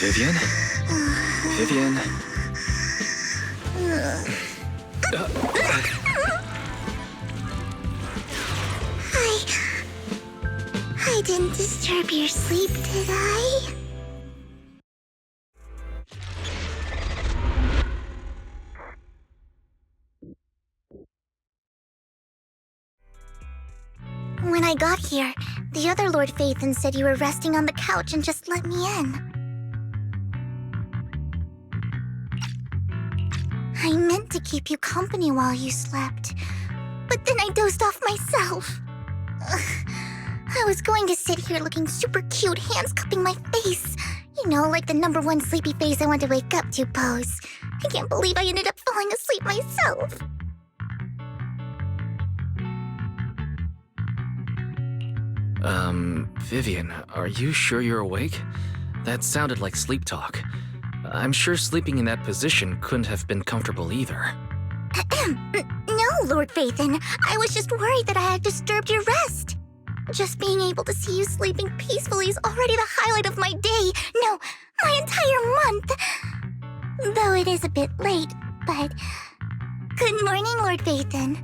Vivian? Vivian? I didn't disturb your sleep, did I? When I got here, the other Lord Phaethon said you were resting on the couch and just let me in. I meant to keep you company while you slept, but then I dozed off myself. I was going to sit here looking super cute, hands cupping my face. You know, like the #1 sleepy face I want to wake up to pose. I can't believe I ended up falling asleep myself. Vivian, are you sure you're awake? That sounded like sleep talk. I'm sure sleeping in that position couldn't have been comfortable either. No, Lord Phaethon. I was just worried that I had disturbed your rest. Just being able to see you sleeping peacefully is already the highlight of my day. No, my entire month. Though it is a bit late, but... Good morning, Lord Phaethon.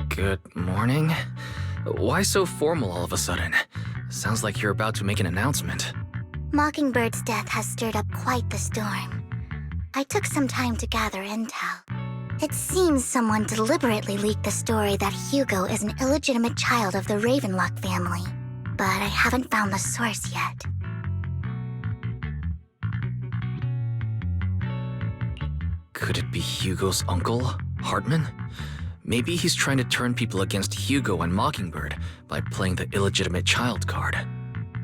Good morning? Why so formal all of a sudden? Sounds like you're about to make an announcement. Mockingbird's death has stirred up quite the storm. I took some time to gather intel. It seems someone deliberately leaked the story that Hugo is an illegitimate child of the Ravenlock family, but I haven't found the source yet. Could it be Hugo's uncle, Hartman? Maybe he's trying to turn people against Hugo and Mockingbird by playing the illegitimate child card.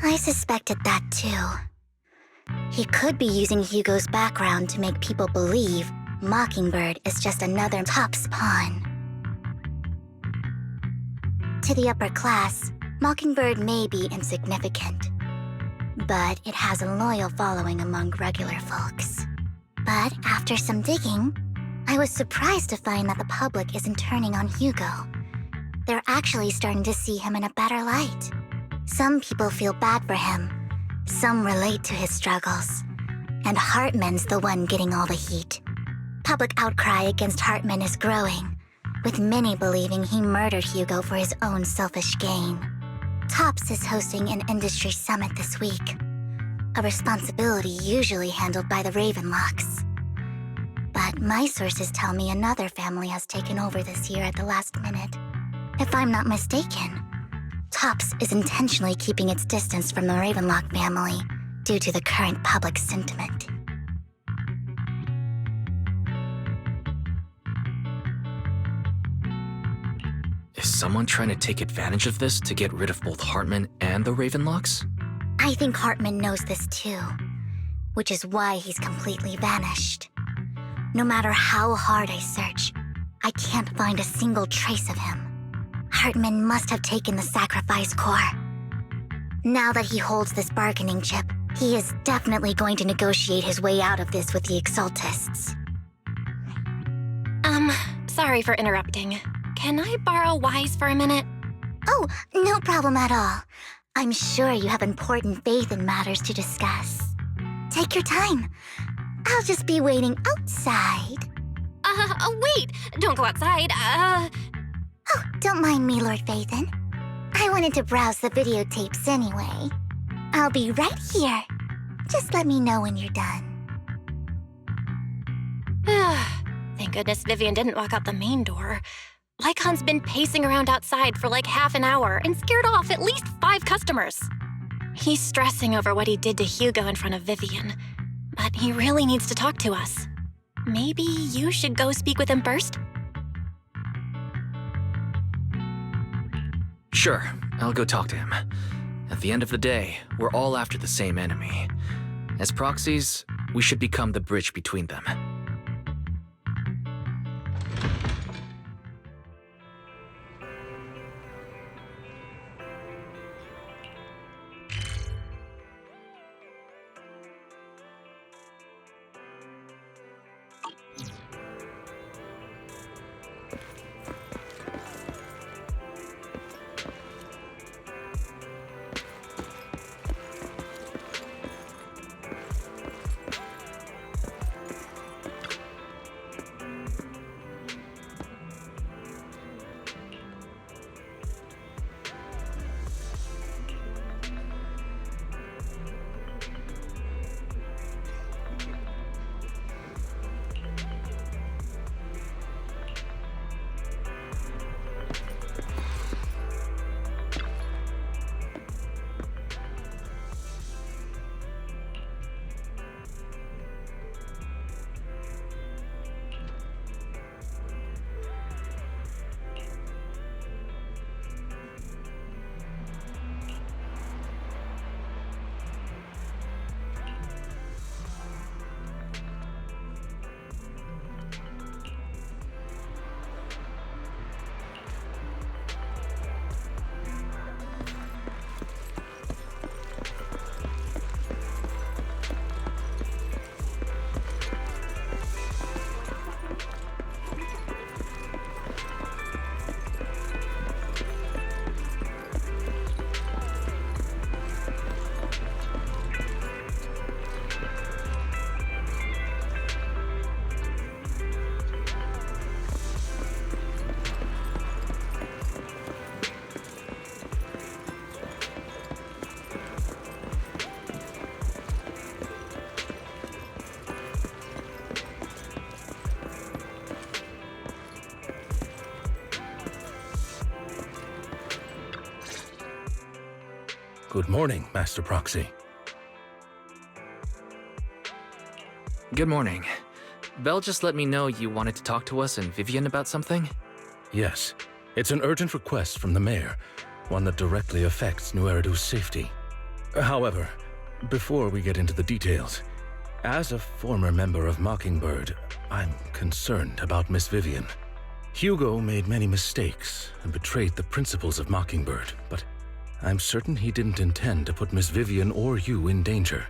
I suspected that too. He could be using Hugo's background to make people believe Mockingbird is just another Top's pawn. To the upper class, Mockingbird may be insignificant, but it has a loyal following among regular folks. But after some digging, I was surprised to find that the public isn't turning on Hugo. They're actually starting to see him in a better light. Some people feel bad for him. Some relate to his struggles. And Hartman's the one getting all the heat. Public outcry against Hartman is growing, with many believing he murdered Hugo for his own selfish gain. Tops is hosting an industry summit this week, a responsibility usually handled by the Ravenlocks. But my sources tell me another family has taken over this year at the last minute. If I'm not mistaken, Tops is intentionally keeping its distance from the Ravenlock family due to the current public sentiment. Is someone trying to take advantage of this to get rid of both Hartman and the Ravenlocks? I think Hartman knows this too, which is why he's completely vanished. No matter how hard I search, I can't find a single trace of him. Hartman must have taken the sacrifice core. Now that he holds this bargaining chip, he is definitely going to negotiate his way out of this with the Exaltists. Sorry for interrupting. Can I borrow Wise for a minute? Oh, no problem at all. I'm sure you have important faith in matters to discuss. Take your time. I'll just be waiting outside. Wait! Don't go outside, Oh, don't mind me, Lord Phaethon. I wanted to browse the videotapes anyway. I'll be right here. Just let me know when you're done. Thank goodness Vivian didn't walk out the main door. Lycaon's been pacing around outside for like half an hour and scared off at least 5 customers. He's stressing over what he did to Hugo in front of Vivian, but he really needs to talk to us. Maybe you should go speak with him first? Sure, I'll go talk to him. At the end of the day, we're all after the same enemy. As proxies, we should become the bridge between them. Good morning, Master Proxy. Good morning. Belle just let me know you wanted to talk to us and Vivian about something? Yes, it's an urgent request from the mayor, one that directly affects New Eridu's safety. However, before we get into the details, as a former member of Mockingbird, I'm concerned about Miss Vivian. Hugo made many mistakes and betrayed the principles of Mockingbird, but I'm certain he didn't intend to put Miss Vivian or you in danger.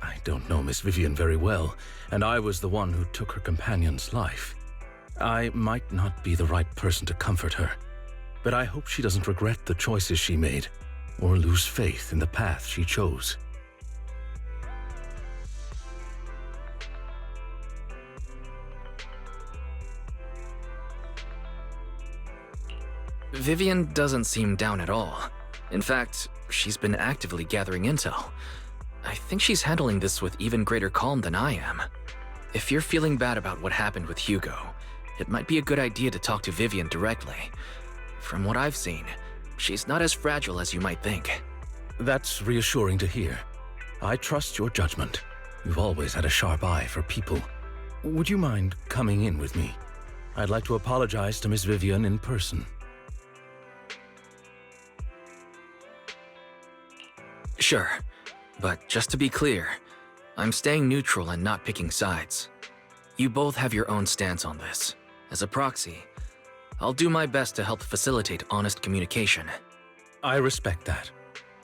I don't know Miss Vivian very well, and I was the one who took her companion's life. I might not be the right person to comfort her, but I hope she doesn't regret the choices she made or lose faith in the path she chose. Vivian doesn't seem down at all. In fact, she's been actively gathering intel. I think she's handling this with even greater calm than I am. If you're feeling bad about what happened with Hugo, it might be a good idea to talk to Vivian directly. From what I've seen, she's not as fragile as you might think. That's reassuring to hear. I trust your judgment. You've always had a sharp eye for people. Would you mind coming in with me? I'd like to apologize to Miss Vivian in person. Sure, but just to be clear, I'm staying neutral and not picking sides. You both have your own stance on this. As a proxy, I'll do my best to help facilitate honest communication. I respect that.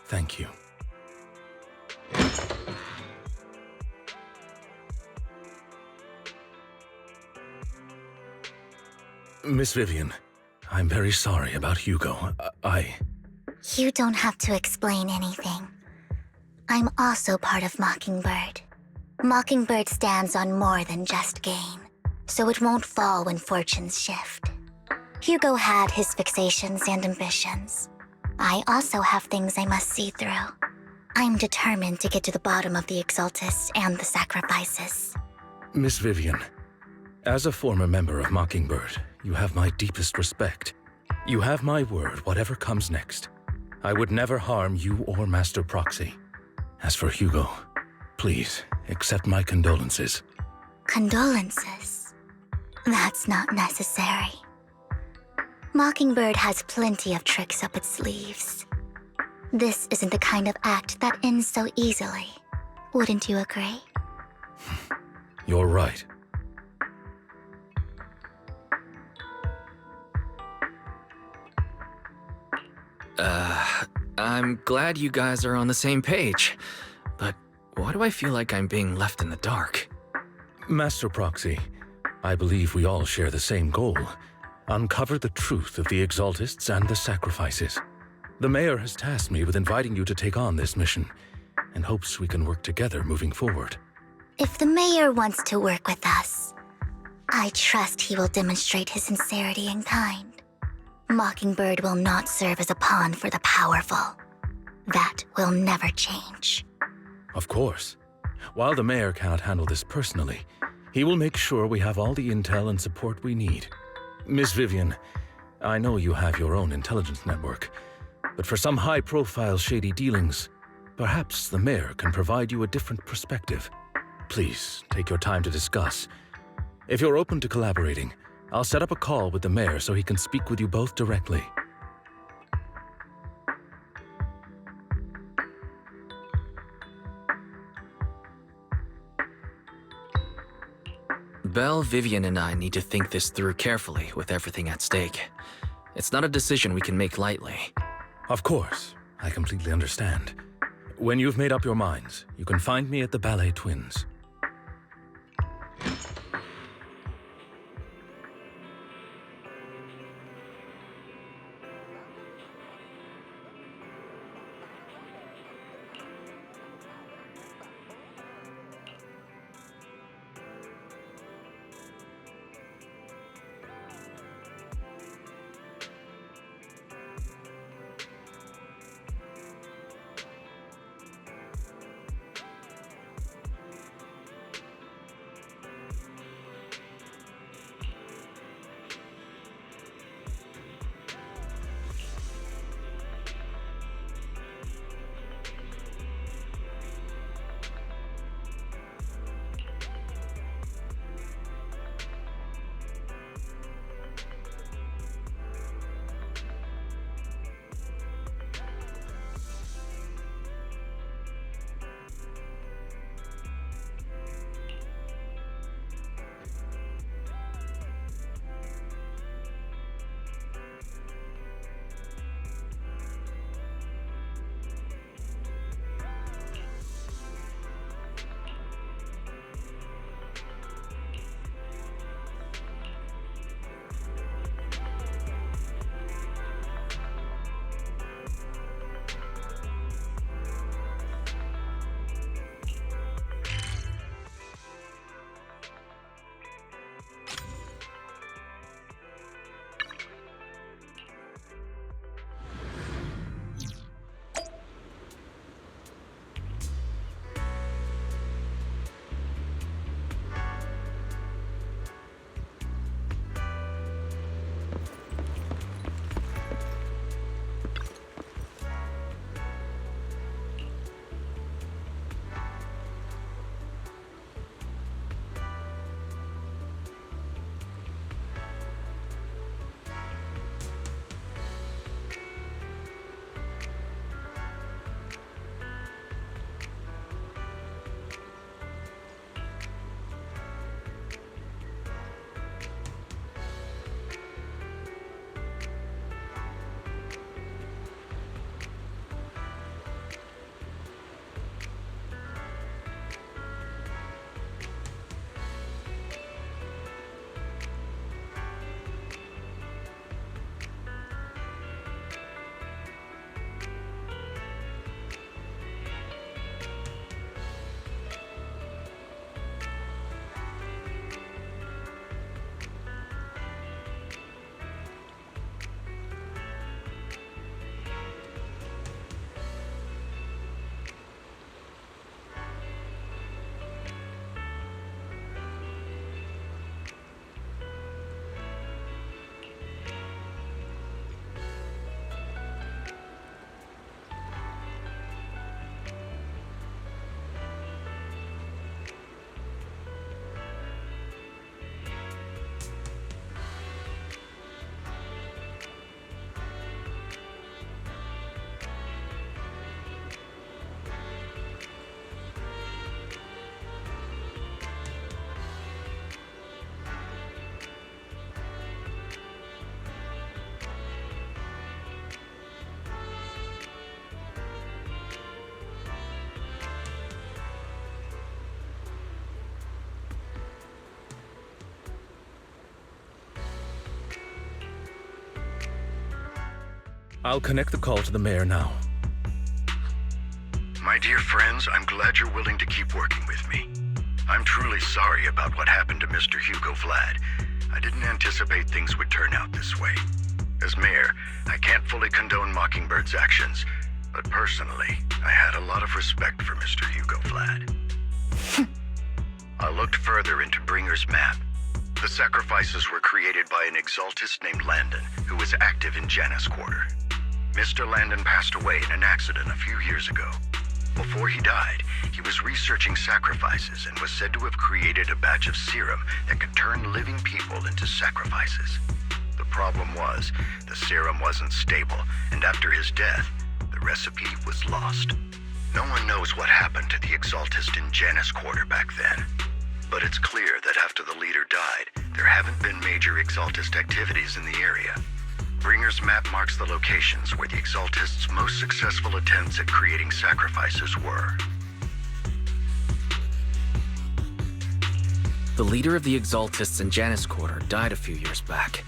Thank you. Miss Vivian, I'm very sorry about Hugo. You don't have to explain anything. I'm also part of Mockingbird. Mockingbird stands on more than just gain, so it won't fall when fortunes shift. Hugo had his fixations and ambitions. I also have things I must see through. I'm determined to get to the bottom of the Exaltists and the sacrifices. Miss Vivian, as a former member of Mockingbird, you have my deepest respect. You have my word, whatever comes next. I would never harm you or Master Proxy. As for Hugo, please accept my condolences. Condolences? That's not necessary. Mockingbird has plenty of tricks up its sleeves. This isn't the kind of act that ends so easily. Wouldn't you agree? You're right. I'm glad you guys are on the same page, but why do I feel like I'm being left in the dark? Master Proxy, I believe we all share the same goal. Uncover the truth of the Exaltists and the sacrifices. The mayor has tasked me with inviting you to take on this mission, and hopes we can work together moving forward. If the mayor wants to work with us, I trust he will demonstrate his sincerity in kind. Mockingbird will not serve as a pawn for the powerful. That will never change. Of course. While the mayor cannot handle this personally, he will make sure we have all the intel and support we need. Miss Vivian, I know you have your own intelligence network, but for some high-profile shady dealings, perhaps the mayor can provide you a different perspective. Please, take your time to discuss. If you're open to collaborating, I'll set up a call with the mayor so he can speak with you both directly. Belle, Vivian, and I need to think this through carefully with everything at stake. It's not a decision we can make lightly. Of course, I completely understand. When you've made up your minds, you can find me at the Ballet Twins. I'll connect the call to the mayor now. My dear friends, I'm glad you're willing to keep working with me. I'm truly sorry about what happened to Mr. Hugo Vlad. I didn't anticipate things would turn out this way. As mayor, I can't fully condone Mockingbird's actions, but personally, I had a lot of respect for Mr. Hugo Vlad. I looked further into Bringer's map. The sacrifices were created by an exaltist named Landon, who was active in Janus Quarter. Mr. Landon passed away in an accident a few years ago. Before he died, he was researching sacrifices and was said to have created a batch of serum that could turn living people into sacrifices. The problem was, the serum wasn't stable, and after his death, the recipe was lost. No one knows what happened to the exaltist in Janus Quarter back then. But it's clear that after the leader died, there haven't been major exaltist activities in the area. Bringer's map marks the locations where the exaltists' most successful attempts at creating sacrifices were. The leader of the exaltists in Janus Quarter died a few years back.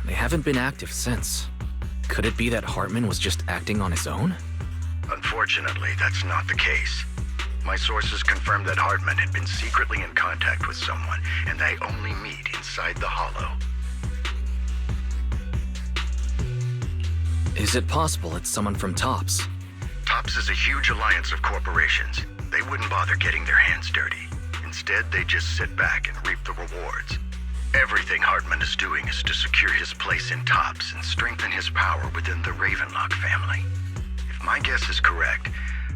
They haven't been active since. Could it be that Hartman was just acting on his own? Unfortunately, that's not the case. My sources confirmed that Hartman had been secretly in contact with someone, and they only meet inside the Hollow. Is it possible it's someone from TOPS? TOPS is a huge alliance of corporations. They wouldn't bother getting their hands dirty. Instead, they just sit back and reap the rewards. Everything Hartman is doing is to secure his place in TOPS and strengthen his power within the Ravenlock family. If my guess is correct,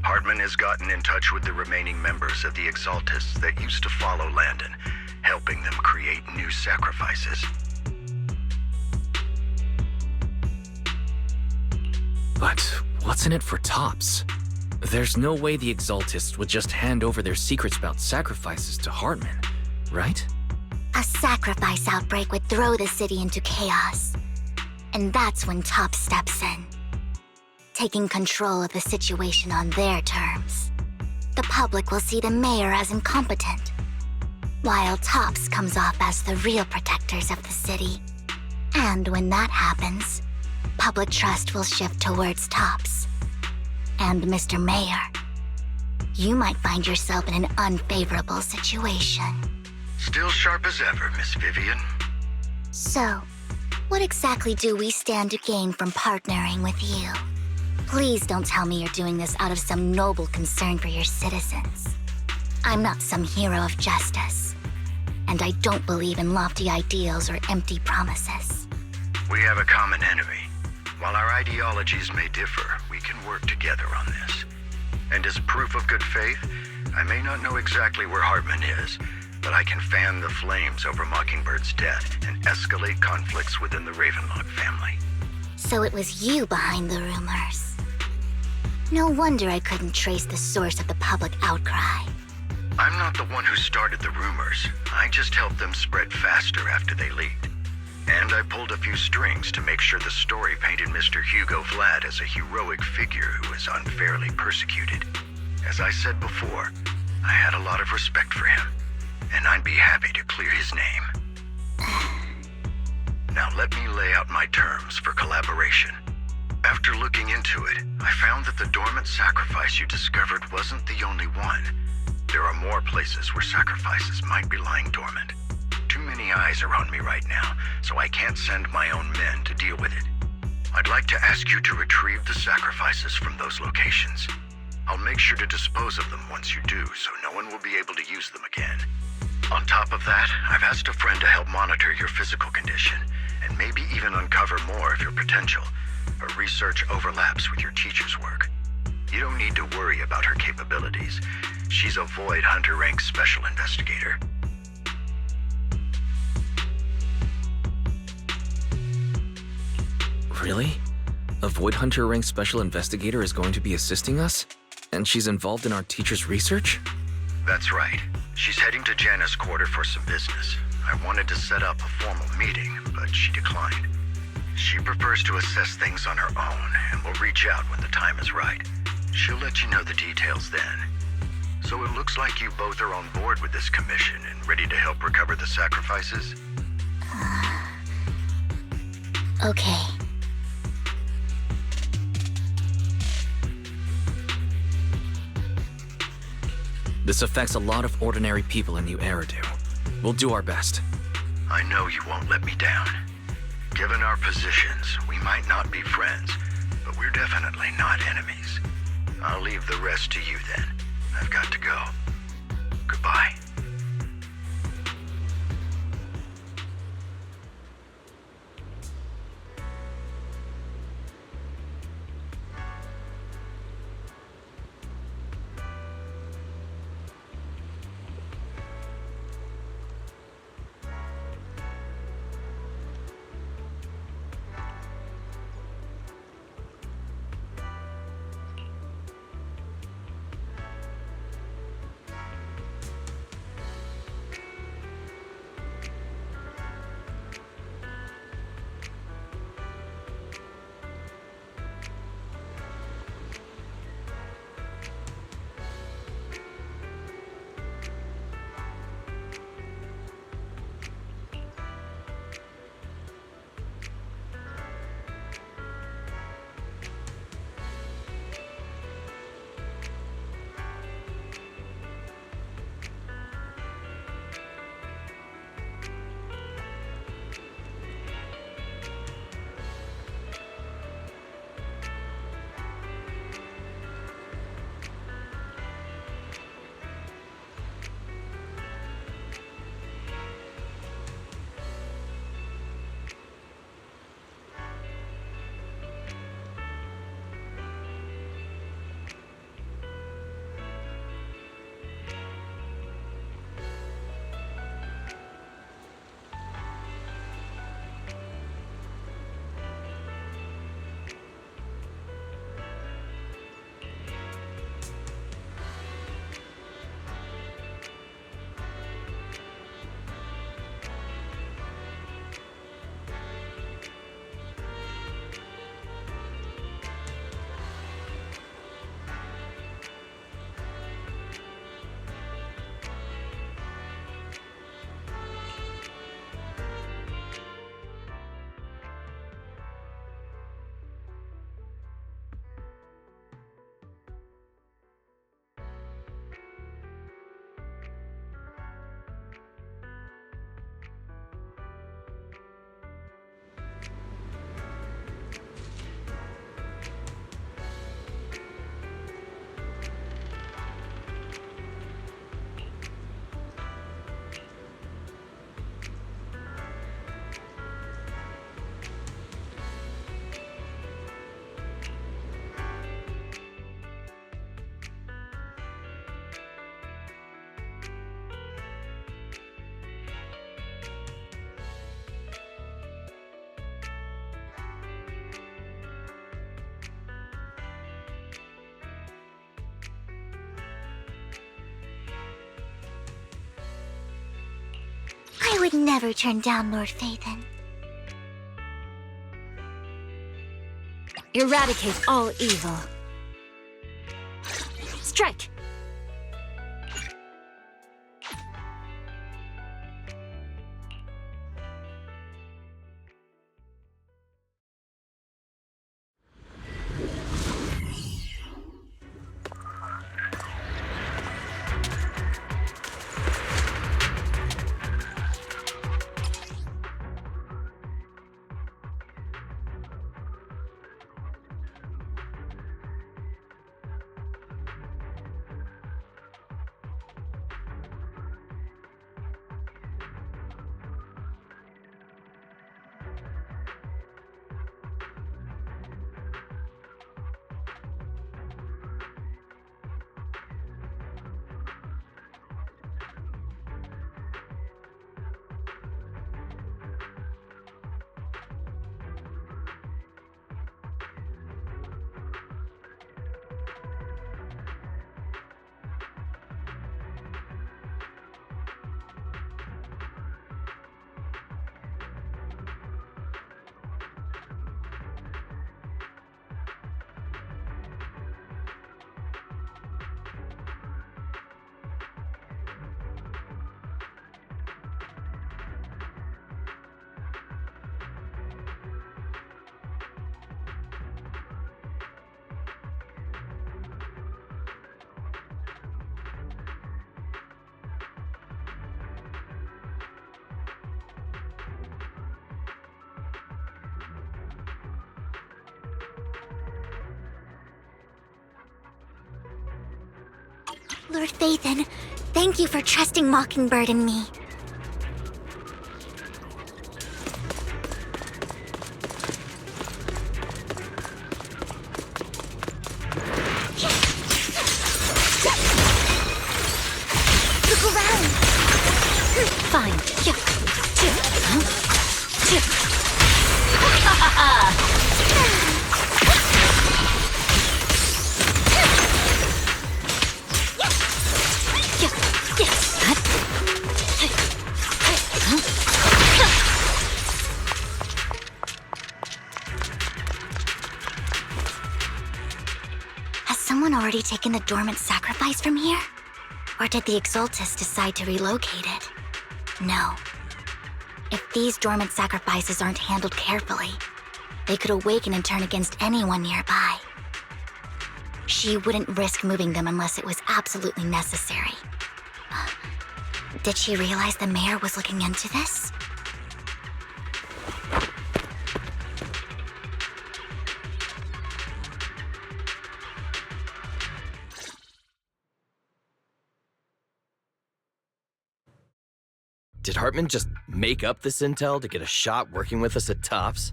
Hartman has gotten in touch with the remaining members of the Exaltists that used to follow Landon, helping them create new sacrifices. But what's in it for TOPS? There's no way the Exaltists would just hand over their secrets about sacrifices to Hartman, right? A sacrifice outbreak would throw the city into chaos. And that's when TOPS steps in, taking control of the situation on their terms. The public will see the mayor as incompetent, while TOPS comes off as the real protectors of the city. And when that happens, public trust will shift towards TOPS. And Mr. Mayor, you might find yourself in an unfavorable situation. Still sharp as ever, Miss Vivian. So, what exactly do we stand to gain from partnering with you? Please don't tell me you're doing this out of some noble concern for your citizens. I'm not some hero of justice, and I don't believe in lofty ideals or empty promises. We have a common enemy. While our ideologies may differ, we can work together on this. And as proof of good faith, I may not know exactly where Hartman is, but I can fan the flames over Mockingbird's death and escalate conflicts within the Ravenlock family. So it was you behind the rumors. No wonder I couldn't trace the source of the public outcry. I'm not the one who started the rumors. I just helped them spread faster after they leaked. And I pulled a few strings to make sure the story painted Mr. Hugo Vlad as a heroic figure who was unfairly persecuted. As I said before, I had a lot of respect for him, and I'd be happy to clear his name. Now let me lay out my terms for collaboration. After looking into it, I found that the dormant sacrifice you discovered wasn't the only one. There are more places where sacrifices might be lying dormant. Too many eyes are on me right now, so I can't send my own men to deal with it. I'd like to ask you to retrieve the sacrifices from those locations. I'll make sure to dispose of them once you do, so no one will be able to use them again. On top of that, I've asked a friend to help monitor your physical condition, and maybe even uncover more of your potential. Her research overlaps with your teacher's work. You don't need to worry about her capabilities. She's a Void Hunter rank special investigator. Really? A Void Hunter rank special investigator is going to be assisting us? And she's involved in our teacher's research? That's right. She's heading to Janus Quarter for some business. I wanted to set up a formal meeting, but she declined. She prefers to assess things on her own, and will reach out when the time is right. She'll let you know the details then. So it looks like you both are on board with this commission and ready to help recover the sacrifices? Okay. This affects a lot of ordinary people in New Eridu. We'll do our best. I know you won't let me down. Given our positions, we might not be friends, but we're definitely not enemies. I'll leave the rest to you then. I've got to go. Goodbye. I would never turn down Lord Phaethon. Eradicate all evil. Strike! Lord Phaethon, thank you for trusting Mockingbird and me. Look around! Fine. Has someone already taken the dormant sacrifice from here? Or did the Exaltus decide to relocate it? No. If these dormant sacrifices aren't handled carefully, they could awaken and turn against anyone nearby. She wouldn't risk moving them unless it was absolutely necessary. Did she realize the mayor was looking into this? Did Hartman just make up this intel to get a shot working with us at Tops?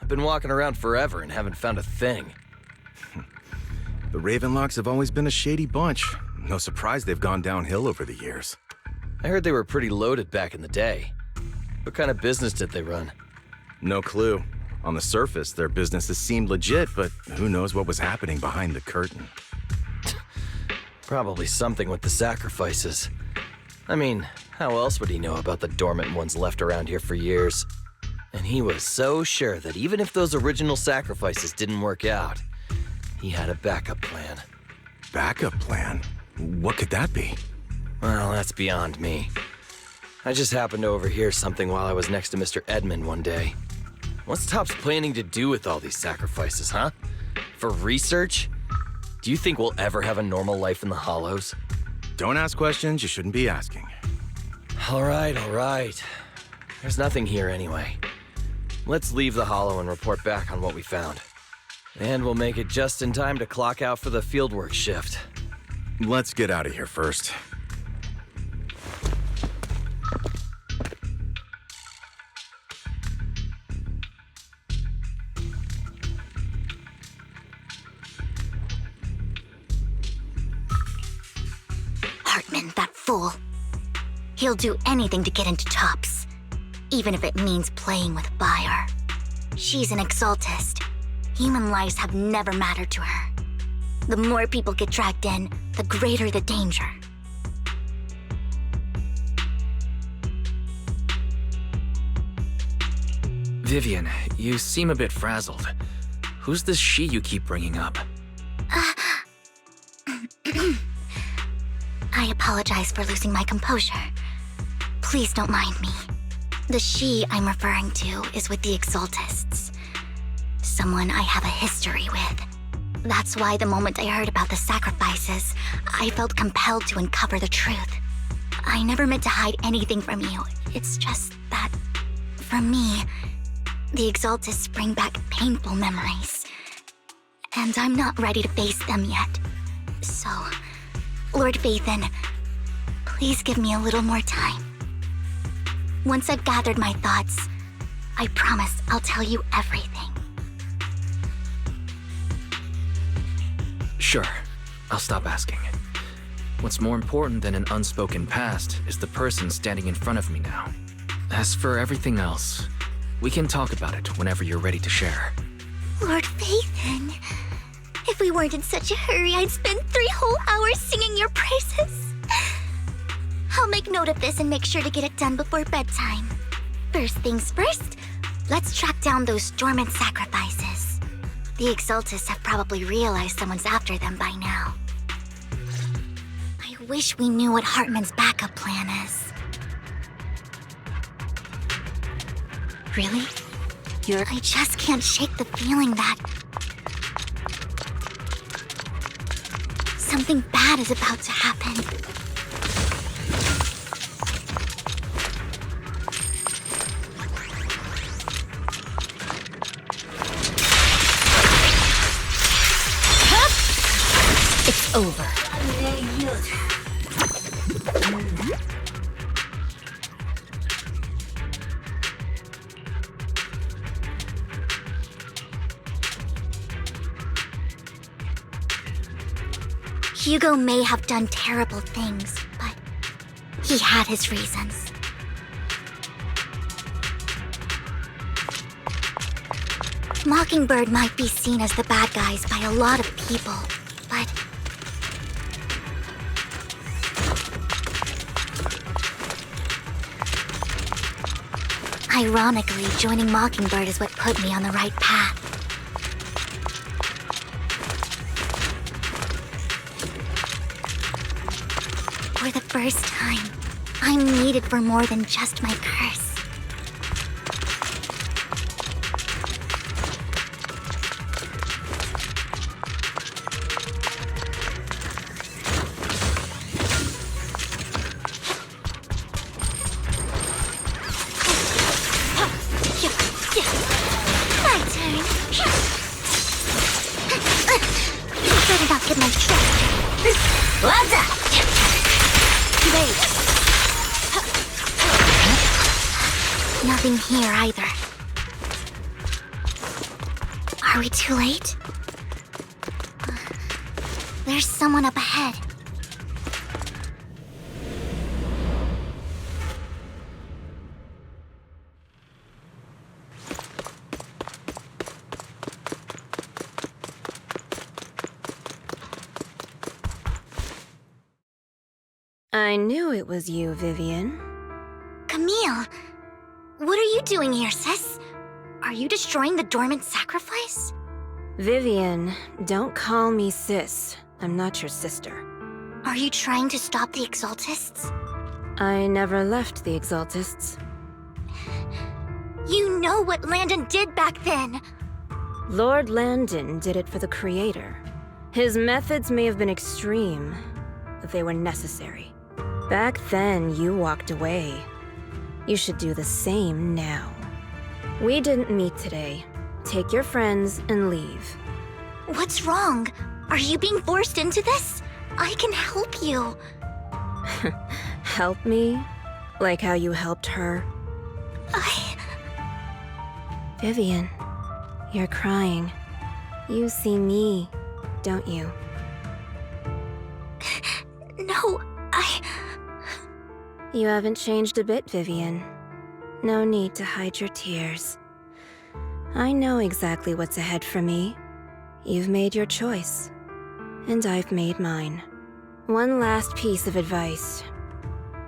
I've been walking around forever and haven't found a thing. The Ravenlocks have always been a shady bunch. No surprise they've gone downhill over the years. I heard they were pretty loaded back in the day. What kind of business did they run? No clue. On the surface, their businesses seemed legit, but who knows what was happening behind the curtain. Probably something with the sacrifices. I mean, how else would he know about the dormant ones left around here for years? And he was so sure that even if those original sacrifices didn't work out, he had a backup plan. Backup plan? What could that be? Well, that's beyond me. I just happened to overhear something while I was next to Mr. Edmund one day. What's Tops planning to do with all these sacrifices, huh? For research? Do you think we'll ever have a normal life in the Hollows? Don't ask questions you shouldn't be asking. All right. There's nothing here anyway. Let's leave the Hollow and report back on what we found. And we'll make it just in time to clock out for the fieldwork shift. Let's get out of here first. Hartman, that fool. He'll do anything to get into Tops, even if it means playing with fire. She's an Exaltist. Human lives have never mattered to her. The more people get dragged in, the greater the danger. Vivian, you seem a bit frazzled. Who's this she you keep bringing up? I apologize for losing my composure. Please don't mind me. The she I'm referring to is with the Exaltists. Someone I have a history with. That's why the moment I heard about the sacrifices, I felt compelled to uncover the truth. I never meant to hide anything from you. It's just that, for me, the Exaltists bring back painful memories. And I'm not ready to face them yet. So, Lord Phaethon, please give me a little more time. Once I've gathered my thoughts, I promise I'll tell you everything. Sure, I'll stop asking. What's more important than an unspoken past is the person standing in front of me now. As for everything else, we can talk about it whenever you're ready to share. Lord Phaethon, if we weren't in such a hurry, I'd spend 3 whole hours singing your praises. I'll make note of this and make sure to get it done before bedtime. First things first, let's track down those dormant sacrifices. The Exaltists have probably realized someone's after them by now. I wish we knew what Hartman's backup plan is. Really? I just can't shake the feeling that something bad is about to happen. It's over. Hugo may have done terrible things, but he had his reasons. Mockingbird might be seen as the bad guys by a lot of people, but ironically, joining Mockingbird is what put me on the right path. For the first time, I'm needed for more than just my curse. My turn. Better not get my trust. What's up? Wait. Nothing here either. Are we too late? There's someone up ahead. I knew it was you, Vivian. Camille, what are you doing here, sis? Are you destroying the dormant sacrifice? Vivian, don't call me sis. I'm not your sister. Are you trying to stop the Exaltists? I never left the Exaltists. You know what Landon did back then! Lord Landon did it for the Creator. His methods may have been extreme, but they were necessary. Back then, you walked away. You should do the same now. We didn't meet today. Take your friends and leave. What's wrong? Are you being forced into this? I can help you. Help me? Like how you helped her? Vivian, you're crying. You see me, don't you? No, You haven't changed a bit, Vivian. No need to hide your tears. I know exactly what's ahead for me. You've made your choice, and I've made mine. One last piece of advice.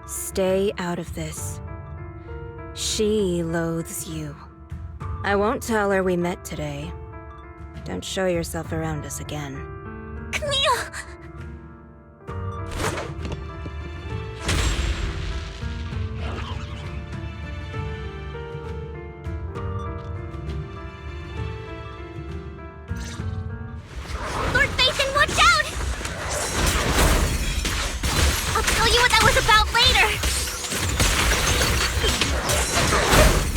Stay out of this. She loathes you. I won't tell her we met today. Don't show yourself around us again. Camille! Lord Phaethon, watch out! I'll tell you what that was about later.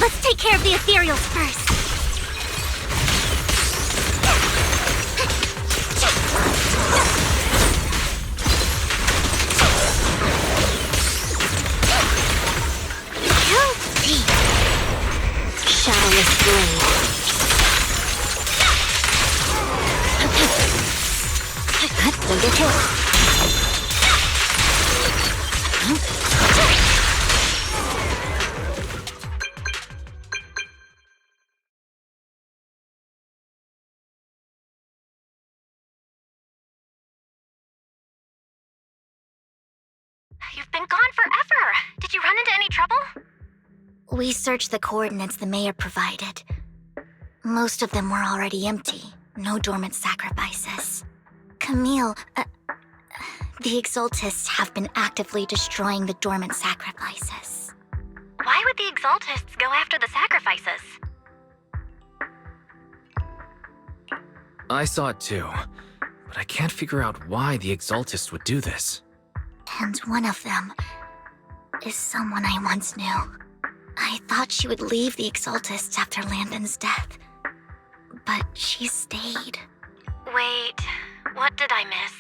Let's take care of the ethereals first. Guilty. Shadowless blade. Don't get hit. You've been gone forever. Did you run into any trouble? We searched the coordinates the mayor provided. Most of them were already empty. No dormant sacrifices. Camille, the Exaltists have been actively destroying the dormant sacrifices. Why would the Exaltists go after the sacrifices? I saw it too, but I can't figure out why the Exaltist would do this. And one of them is someone I once knew. I thought she would leave the Exaltists after Landon's death, but she stayed. Wait, what did I miss?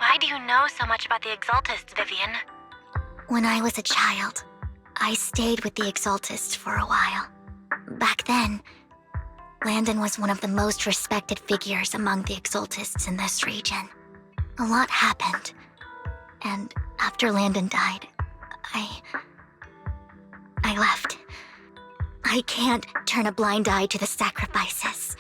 Why do you know so much about the Exaltists, Vivian? When I was a child, I stayed with the Exaltists for a while. Back then, Landon was one of the most respected figures among the Exaltists in this region. A lot happened, and after Landon died, I left. I can't turn a blind eye to the sacrifices.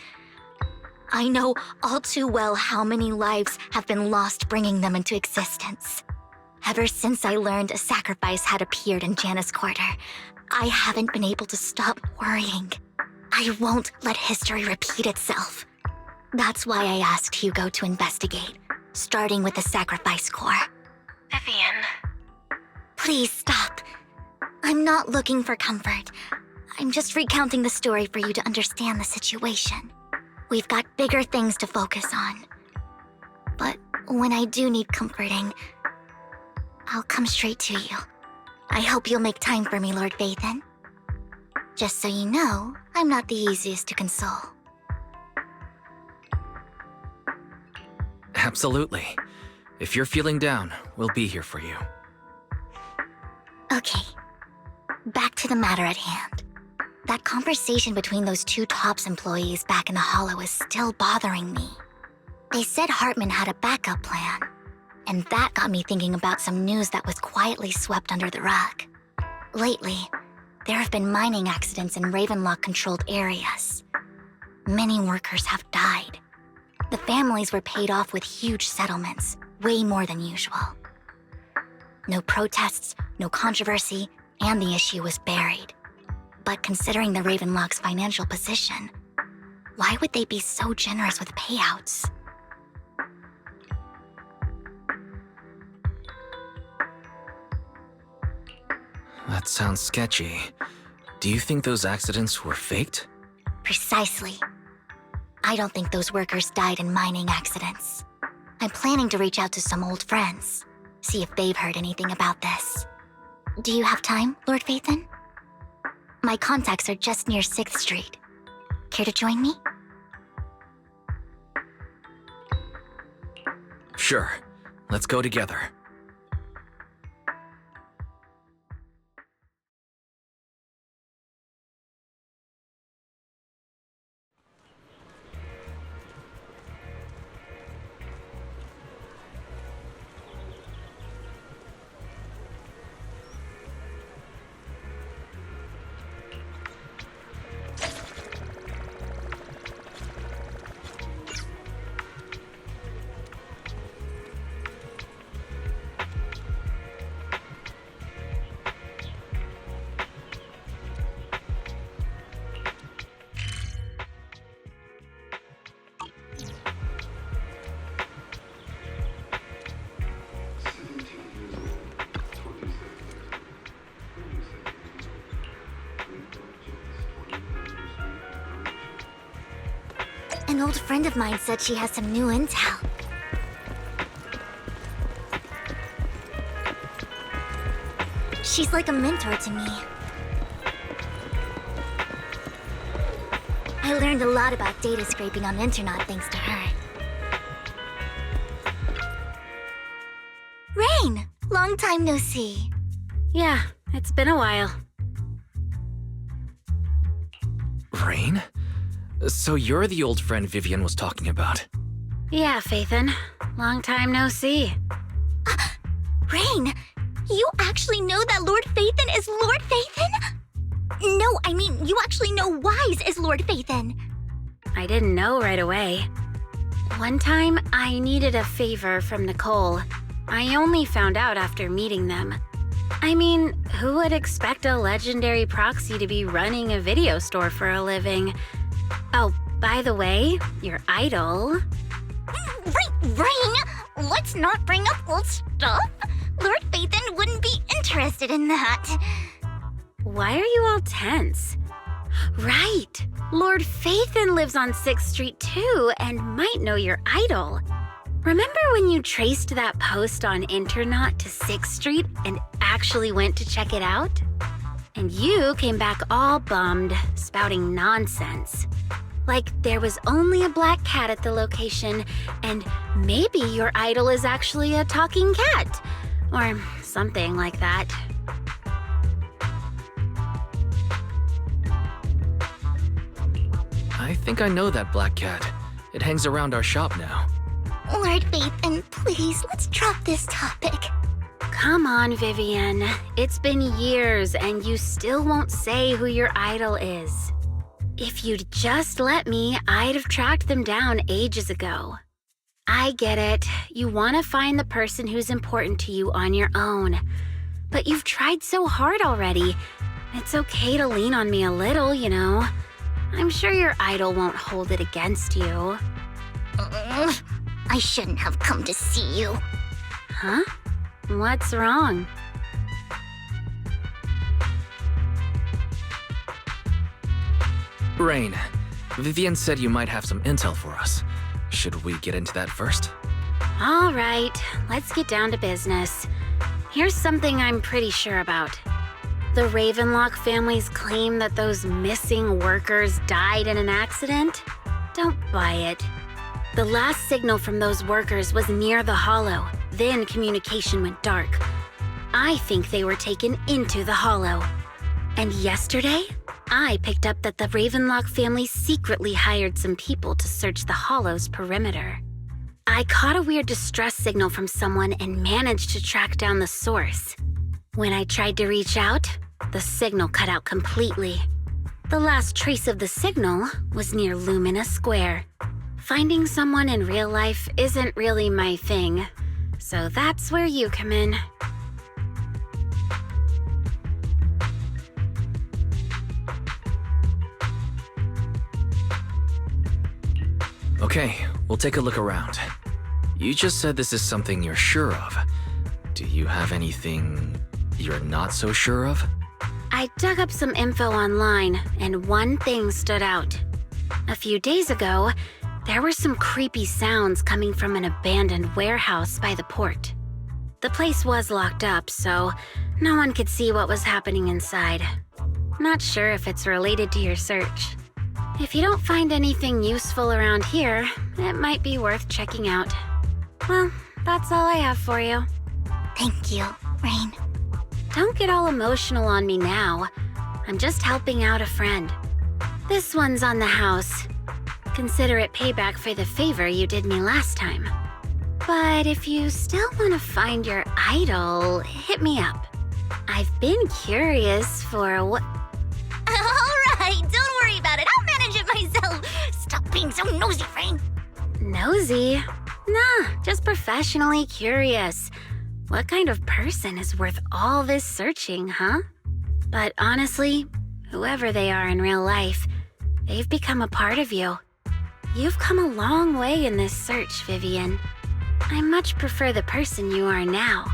I know all too well how many lives have been lost bringing them into existence. Ever since I learned a sacrifice had appeared in Janus Quarter, I haven't been able to stop worrying. I won't let history repeat itself. That's why I asked Hugo to investigate, starting with the Sacrifice Corps. Vivian. Please stop. I'm not looking for comfort. I'm just recounting the story for you to understand the situation. We've got bigger things to focus on. But when I do need comforting, I'll come straight to you. I hope you'll make time for me, Lord Vathan. Just so you know, I'm not the easiest to console. Absolutely. If you're feeling down, we'll be here for you. Okay. Back to the matter at hand. That conversation between those two TOPS employees back in the Hollow is still bothering me. They said Hartman had a backup plan, and that got me thinking about some news that was quietly swept under the rug. Lately, there have been mining accidents in Ravenlock-controlled areas. Many workers have died. The families were paid off with huge settlements, way more than usual. No protests, no controversy, and the issue was buried. But considering the Ravenlock's financial position, why would they be so generous with payouts? That sounds sketchy. Do you think those accidents were faked? Precisely. I don't think those workers died in mining accidents. I'm planning to reach out to some old friends, see if they've heard anything about this. Do you have time, Lord Vathan? My contacts are just near 6th Street. Care to join me? Sure. Let's go together. An old friend of mine said she has some new intel. She's like a mentor to me. I learned a lot about data scraping on Internet thanks to her. Rain! Long time no see. Yeah, it's been a while. Rain? So you're the old friend Vivian was talking about. Yeah, Vathan. Long time no see. Rain! You actually know that Lord Vathan is Lord Vathan? No, I mean, you actually know Wise is Lord Vathan. I didn't know right away. One time, I needed a favor from Nicole. I only found out after meeting them. I mean, who would expect a legendary proxy to be running a video store for a living? Oh, by the way, your idol... Rain! Let's not bring up old stuff. Lord Vathan wouldn't be interested in that. Why are you all tense? Right! Lord Vathan lives on 6th Street too and might know your idol. Remember when you traced that post on Internet to 6th Street and actually went to check it out? And you came back all bummed, spouting nonsense. Like there was only a black cat at the location, and maybe your idol is actually a talking cat. Or something like that. I think I know that black cat. It hangs around our shop now. Lord Phaethon, please, let's drop this topic. Come on, Vivian. It's been years and you still won't say who your idol is. If you'd just let me, I'd have tracked them down ages ago. I get it. You want to find the person who's important to you on your own. But you've tried so hard already. It's okay to lean on me a little, you know. I'm sure your idol won't hold it against you. I shouldn't have come to see you. Huh? What's wrong? Rain, Vivian said you might have some intel for us. Should we get into that first? All right, let's get down to business. Here's something I'm pretty sure about. The Ravenlock family's claim that those missing workers died in an accident? Don't buy it. The last signal from those workers was near the Hollow. Then communication went dark. I think they were taken into the Hollow. And yesterday, I picked up that the Ravenlock family secretly hired some people to search the Hollow's perimeter. I caught a weird distress signal from someone and managed to track down the source. When I tried to reach out, the signal cut out completely. The last trace of the signal was near Lumina Square. Finding someone in real life isn't really my thing, so that's where you come in. Okay, we'll take a look around. You just said this is something you're sure of. Do you have anything you're not so sure of? I dug up some info online, and one thing stood out. A few days ago, there were some creepy sounds coming from an abandoned warehouse by the port. The place was locked up, so no one could see what was happening inside. Not sure if it's related to your search. If you don't find anything useful around here, it might be worth checking out. Well, that's all I have for you. Thank you, Rain. Don't get all emotional on me now. I'm just helping out a friend. This one's on the house. Consider it payback for the favor you did me last time. But if you still want to find your idol, hit me up. I've been curious for what... All right, don't worry about it. I'll manage it myself. Stop being so nosy, Rain. Nosy? Nah, just professionally curious. What kind of person is worth all this searching, huh? But honestly, whoever they are in real life, they've become a part of you. You've come a long way in this search, Vivian. I much prefer the person you are now.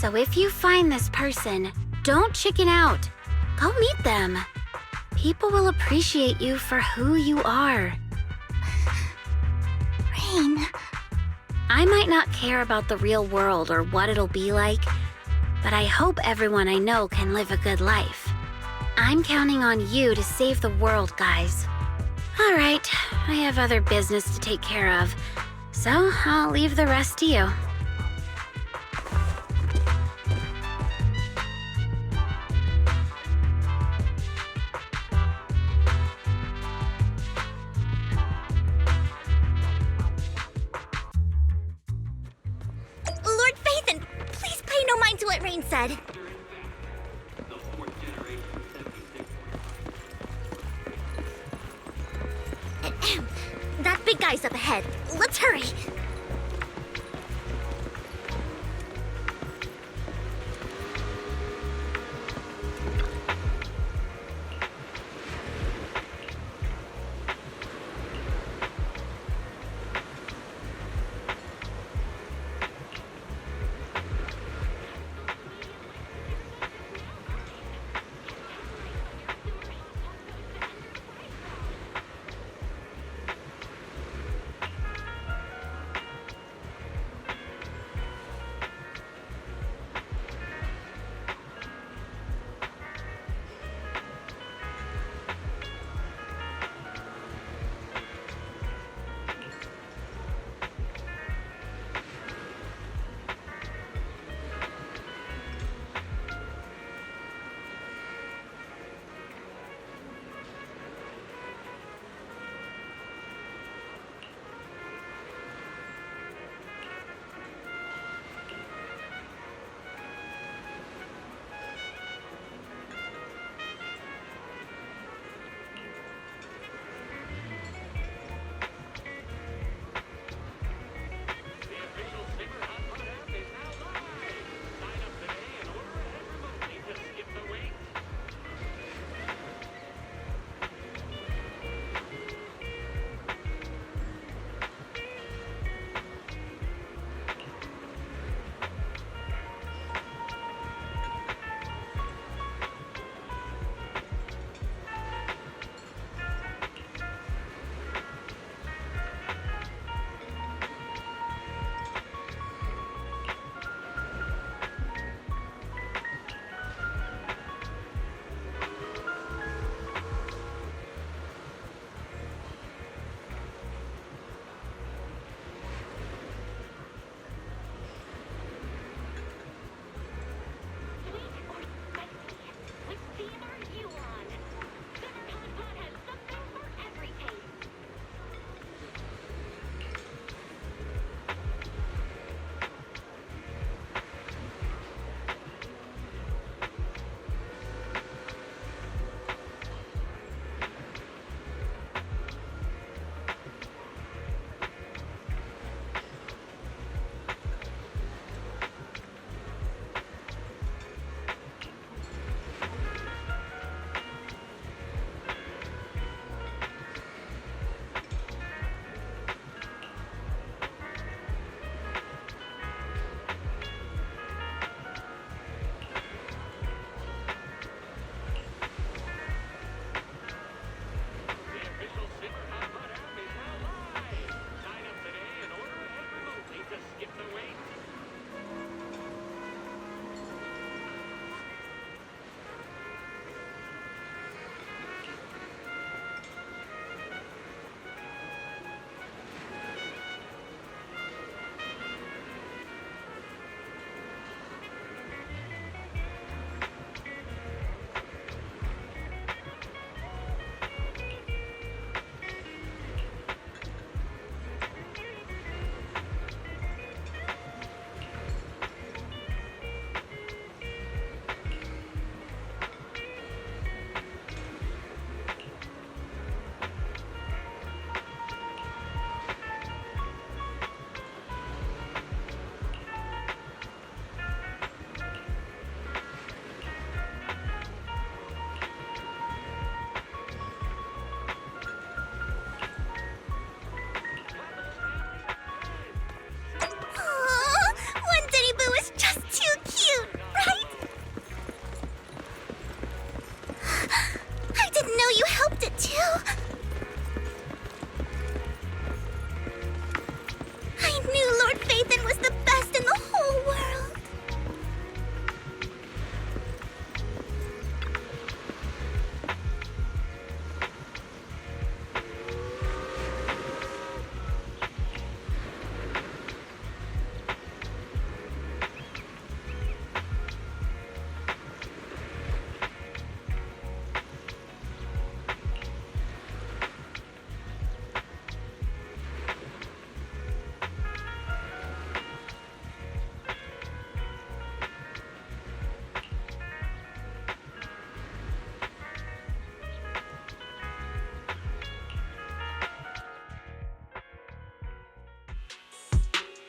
So if you find this person, don't chicken out. Go meet them. People will appreciate you for who you are. Rain. I might not care about the real world or what it'll be like, but I hope everyone I know can live a good life. I'm counting on you to save the world, guys. All right, I have other business to take care of, so I'll leave the rest to you. Lord Phaethon, please pay no mind to what Rain said. That big guy's up ahead. Let's hurry.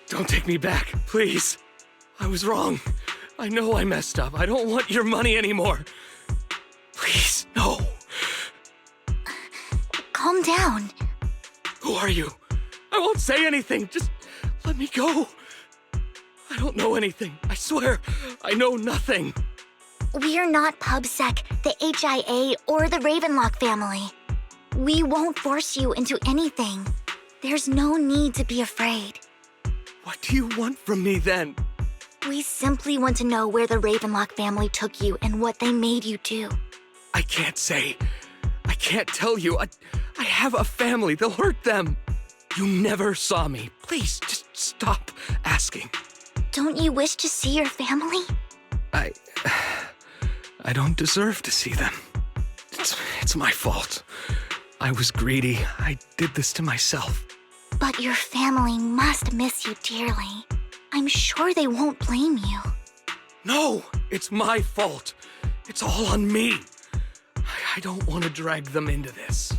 Don't take me back, please. I was wrong. I know I messed up. I don't want your money anymore. Please, no. Calm down. Who are you? I won't say anything. Just let me go. I don't know anything. I swear, I know nothing. We're not PubSec, the HIA, or the Ravenlock family. We won't force you into anything. There's no need to be afraid. What do you want from me then? We simply want to know where the Ravenlock family took you and what they made you do. I can't say. I can't tell you. I have a family. They'll hurt them. You never saw me. Please, just stop asking. Don't you wish to see your family? I don't deserve to see them. It's my fault. I was greedy. I did this to myself. But your family must miss you dearly. I'm sure they won't blame you. No, it's my fault. It's all on me. I don't want to drag them into this.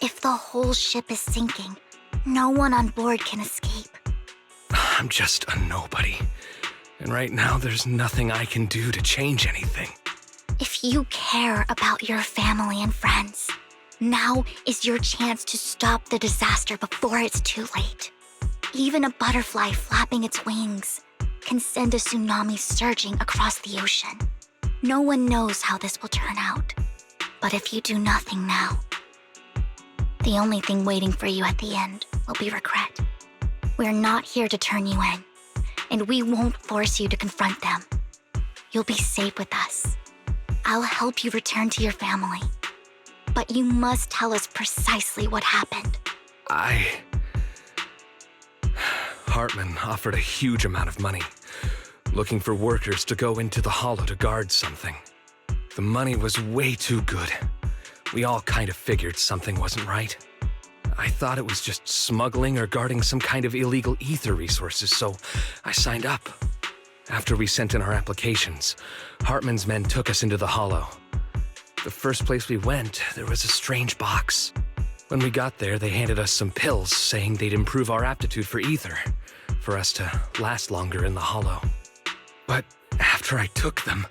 If the whole ship is sinking, no one on board can escape. I'm just a nobody. And right now, there's nothing I can do to change anything. If you care about your family and friends, now is your chance to stop the disaster before it's too late. Even a butterfly flapping its wings can send a tsunami surging across the ocean. No one knows how this will turn out. But if you do nothing now, the only thing waiting for you at the end will be regret. We're not here to turn you in, and we won't force you to confront them. You'll be safe with us. I'll help you return to your family. But you must tell us precisely what happened. Hartman offered a huge amount of money, looking for workers to go into the hollow to guard something. The money was way too good. We all kind of figured something wasn't right. I thought it was just smuggling or guarding some kind of illegal ether resources, so I signed up. After we sent in our applications, Hartman's men took us into the hollow. The first place we went, there was a strange box. When we got there, they handed us some pills, saying they'd improve our aptitude for ether, for us to last longer in the hollow. But after I took them,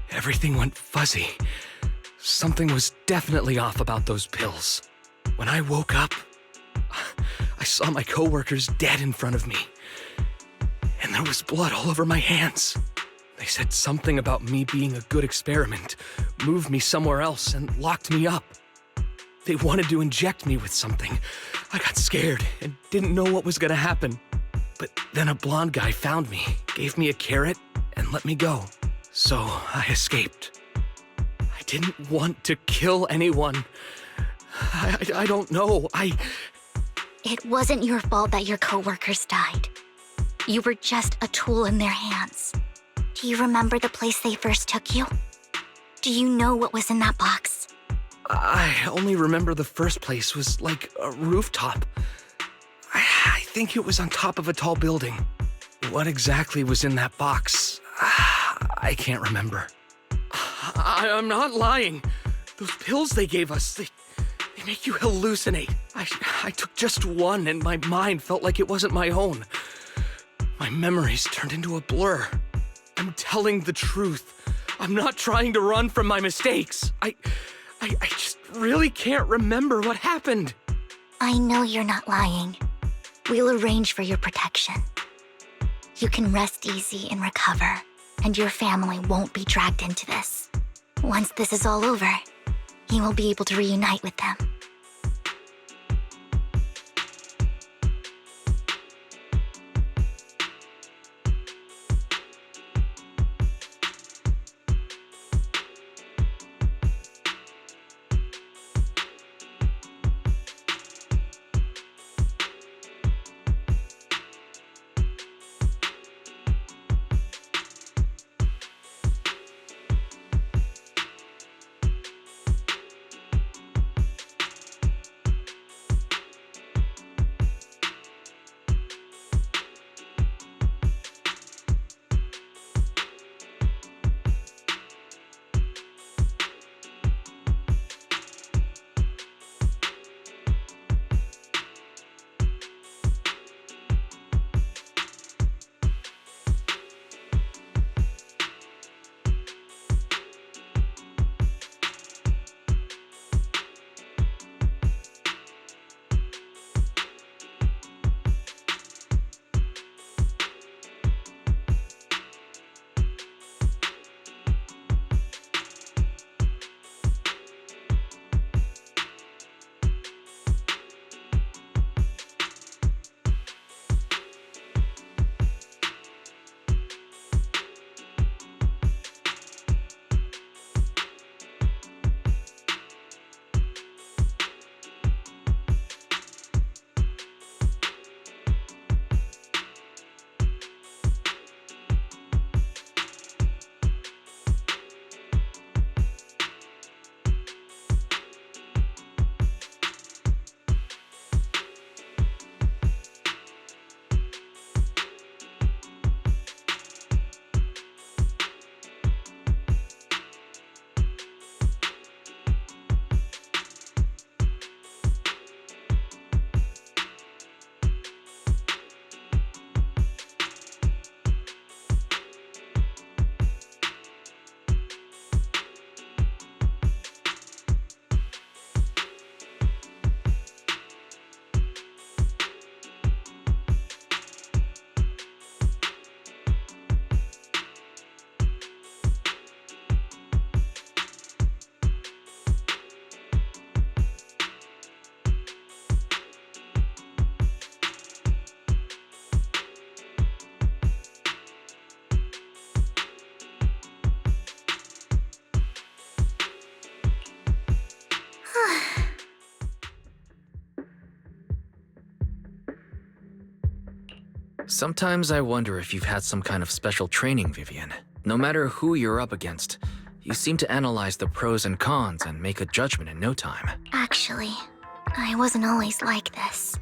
everything went fuzzy. Something was definitely off about those pills. When I woke up, I saw my coworkers dead in front of me. And there was blood all over my hands. They said something about me being a good experiment, moved me somewhere else, and locked me up. They wanted to inject me with something. I got scared and didn't know what was gonna happen. But then a blonde guy found me, gave me a carrot, and let me go. So I escaped. I didn't want to kill anyone. I don't know. It wasn't your fault that your coworkers died. You were just a tool in their hands. Do you remember the place they first took you? Do you know what was in that box? I only remember the first place was like a rooftop. I think it was on top of a tall building. What exactly was in that box? I can't remember. I'm not lying. Those pills they gave us, they make you hallucinate. I took just one and my mind felt like it wasn't my own. My memories turned into a blur. I'm telling the truth. I'm not trying to run from my mistakes. I just really can't remember what happened. I know you're not lying. We'll arrange for your protection. You can rest easy and recover, and your family won't be dragged into this. Once this is all over, you will be able to reunite with them. Sometimes I wonder if you've had some kind of special training, Vivian. No matter who you're up against, you seem to analyze the pros and cons and make a judgment in no time. Actually, I wasn't always like this.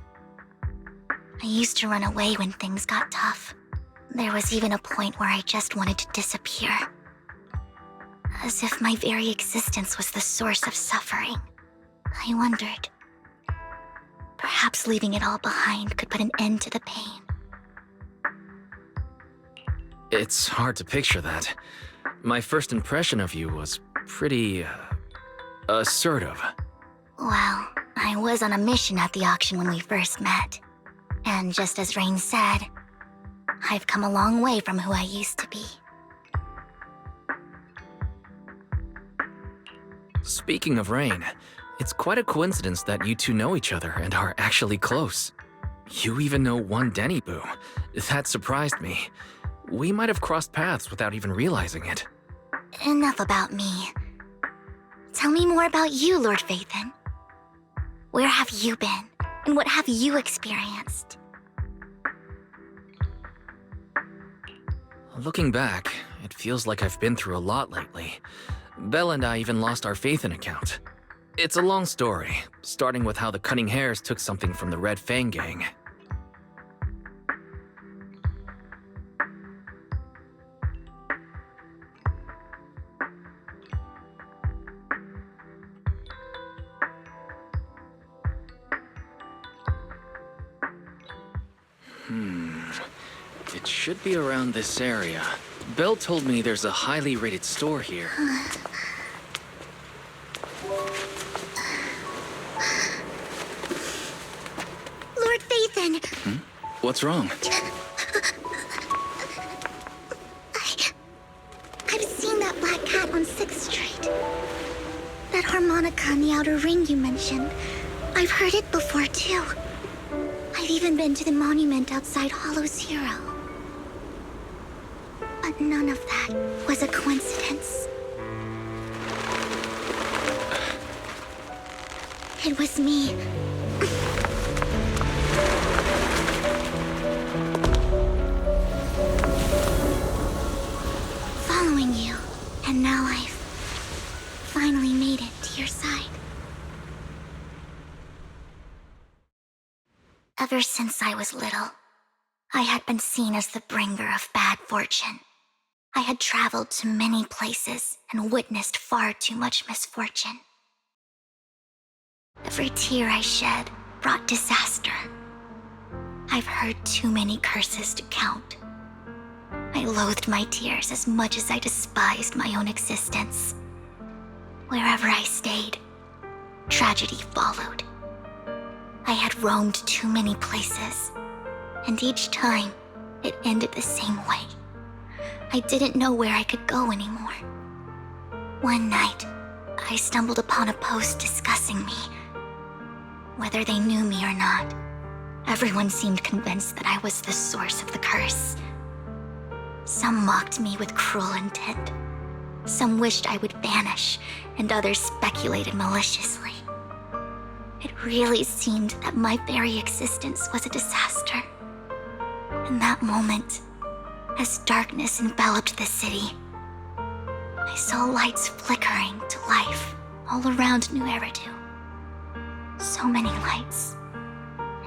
I used to run away when things got tough. There was even a point where I just wanted to disappear. As if my very existence was the source of suffering. I wondered. Perhaps leaving it all behind could put an end to the pain. It's hard to picture that. My first impression of you was pretty, assertive. Well, I was on a mission at the auction when we first met. And just as Rain said, I've come a long way from who I used to be. Speaking of Rain, it's quite a coincidence that you two know each other and are actually close. You even know one Denny Boo. That surprised me. We might have crossed paths without even realizing it. Enough about me. Tell me more about you, Lord Phaethon. Where have you been, and what have you experienced? Looking back, it feels like I've been through a lot lately. Belle and I even lost our Phaethon account. It's a long story, starting with how the Cunning Hares took something from the Red Fang gang. It should be around this area. Belle told me there's a highly rated store here. Lord Phaethon! What's wrong? I've seen that black cat on 6th Street. That harmonica in the outer ring you mentioned. I've heard it before, too. I've even been to the monument outside Hollow Zero. But none of that was a coincidence. It was me. Following you, and now I've finally made it to your side. Ever since I was little, I had been seen as the bringer of bad fortune. I had traveled to many places and witnessed far too much misfortune. Every tear I shed brought disaster. I've heard too many curses to count. I loathed my tears as much as I despised my own existence. Wherever I stayed, tragedy followed. I had roamed too many places, and each time, it ended the same way. I didn't know where I could go anymore. One night, I stumbled upon a post discussing me. Whether they knew me or not, everyone seemed convinced that I was the source of the curse. Some mocked me with cruel intent. Some wished I would vanish, and others speculated maliciously. It really seemed that my very existence was a disaster. In that moment, as darkness enveloped the city, I saw lights flickering to life all around New Eridu. So many lights,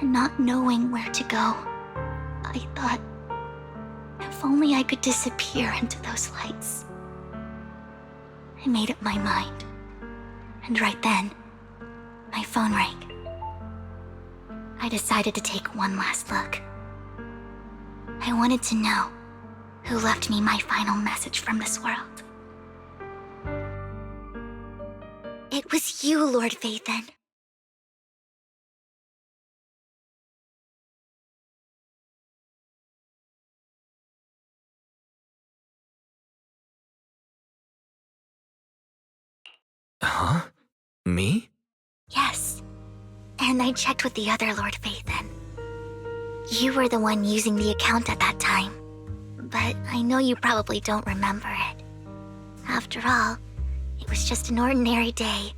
and not knowing where to go, I thought, if only I could disappear into those lights. I made up my mind, and right then, my phone rang. I decided to take one last look. I wanted to know who left me my final message from this world. It was you, Lord Phaethon. Huh? Me? Yes. And I checked with the other Lord Phaethon. You were the one using the account at that time. But I know you probably don't remember it. After all, it was just an ordinary day,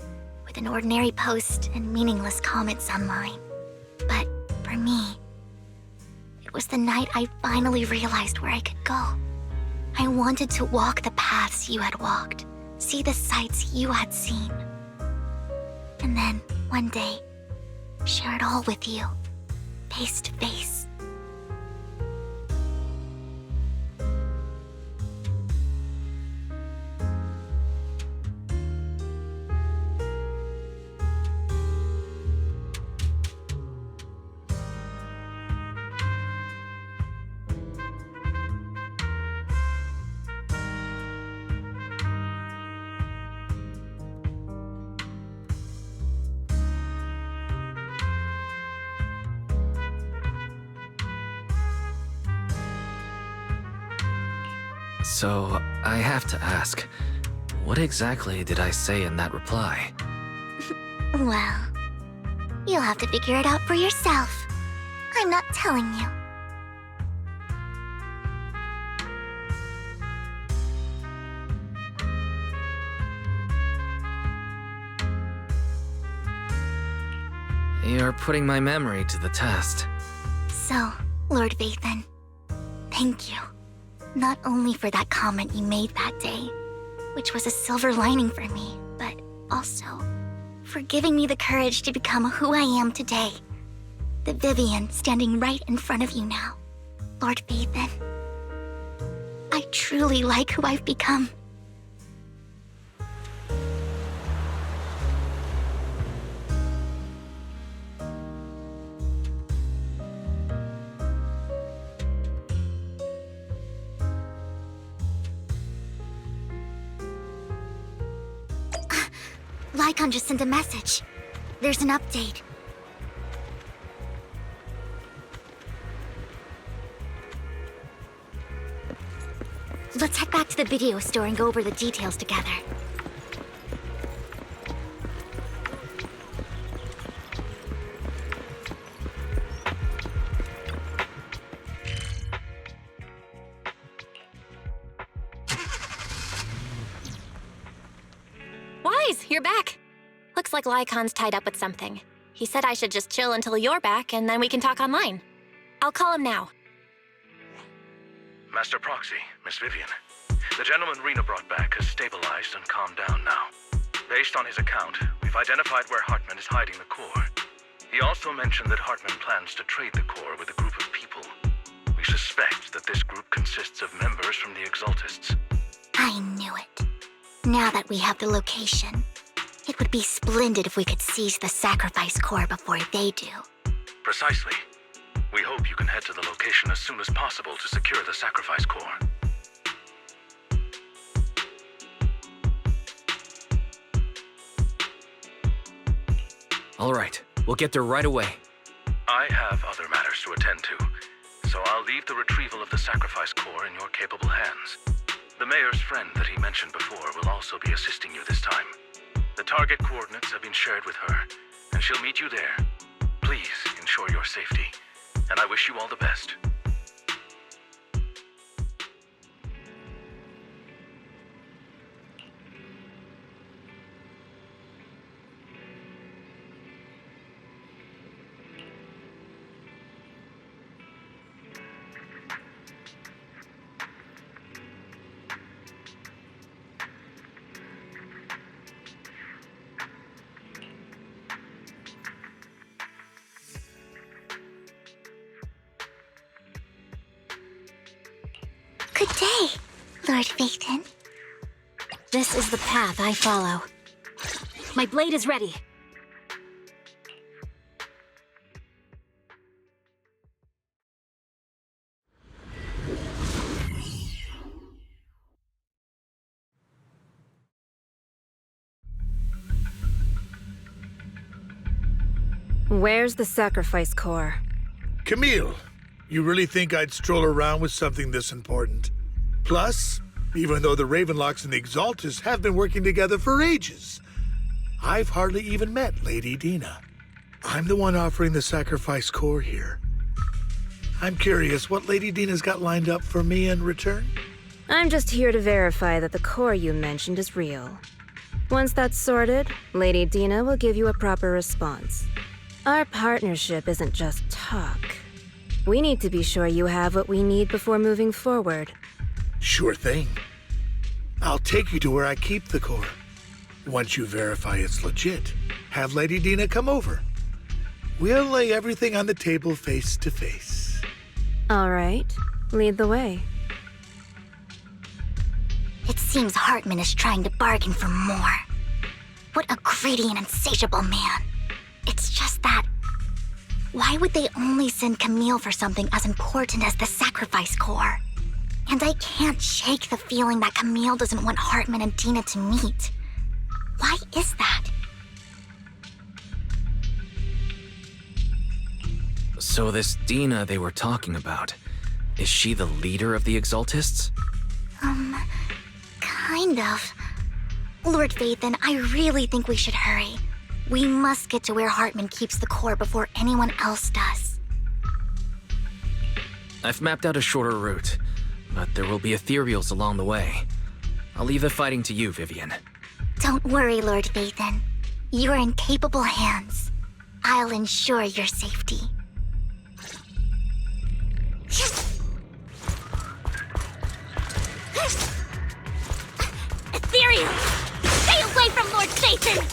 with an ordinary post and meaningless comments online. But for me, it was the night I finally realized where I could go. I wanted to walk the paths you had walked, see the sights you had seen. And then, one day, share it all with you, face to face. So, I have to ask, what exactly did I say in that reply? Well, you'll have to figure it out for yourself. I'm not telling you. You're putting my memory to the test. So, Lord Vathan, thank you. Not only for that comment you made that day, which was a silver lining for me, but also for giving me the courage to become who I am today. The Vivian standing right in front of you now. Lord Vathan, I truly like who I've become. Lycaon just sent a message. There's an update. Let's head back to the video store and go over the details together. You're back. Looks like Lycaon's tied up with something. He said I should just chill until you're back, and then we can talk online. I'll call him now. Master Proxy, Miss Vivian. The gentleman Rena brought back has stabilized and calmed down now. Based on his account, we've identified where Hartman is hiding the core. He also mentioned that Hartman plans to trade the core with a group of people. We suspect that this group consists of members from the Exaltists. I knew it. Now that we have the location, it would be splendid if we could seize the sacrifice core before they do. Precisely. We hope you can head to the location as soon as possible to secure the sacrifice core. All right, we'll get there right away. I have other matters to attend to, so I'll leave the retrieval of the sacrifice core in your capable hands. The mayor's friend that he mentioned before will also be assisting you this time. The target coordinates have been shared with her, and she'll meet you there. Please ensure your safety, and I wish you all the best. Good day, Lord Vathan. This is the path I follow. My blade is ready. Where's the sacrifice core? Camille, you really think I'd stroll around with something this important? Plus, even though the Ravenlocks and the Exaltists have been working together for ages, I've hardly even met Lady Dina. I'm the one offering the sacrifice core here. I'm curious what Lady Dina's got lined up for me in return? I'm just here to verify that the core you mentioned is real. Once that's sorted, Lady Dina will give you a proper response. Our partnership isn't just talk. We need to be sure you have what we need before moving forward. Sure thing. I'll take you to where I keep the core. Once you verify it's legit, have Lady Dina come over. We'll lay everything on the table face to face. All right, lead the way. It seems Hartman is trying to bargain for more. What a greedy and insatiable man. It's just that... why would they only send Camille for something as important as the sacrifice core? And I can't shake the feeling that Camille doesn't want Hartman and Dina to meet. Why is that? So this Dina they were talking about, is she the leader of the Exaltists? Kind of. Lord Vathan, I really think we should hurry. We must get to where Hartman keeps the core before anyone else does. I've mapped out a shorter route, but there will be ethereals along the way. I'll leave the fighting to you, Vivian. Don't worry, Lord Vathan. You're in capable hands. I'll ensure your safety. Ethereal! Stay away from Lord Satan!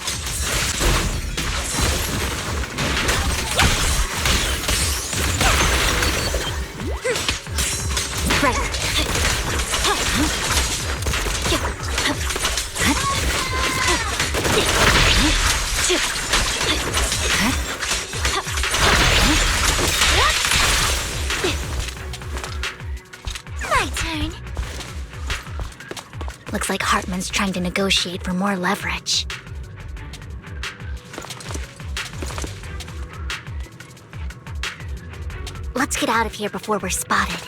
My turn. Looks like Hartman's trying to negotiate for more leverage. Let's get out of here before we're spotted.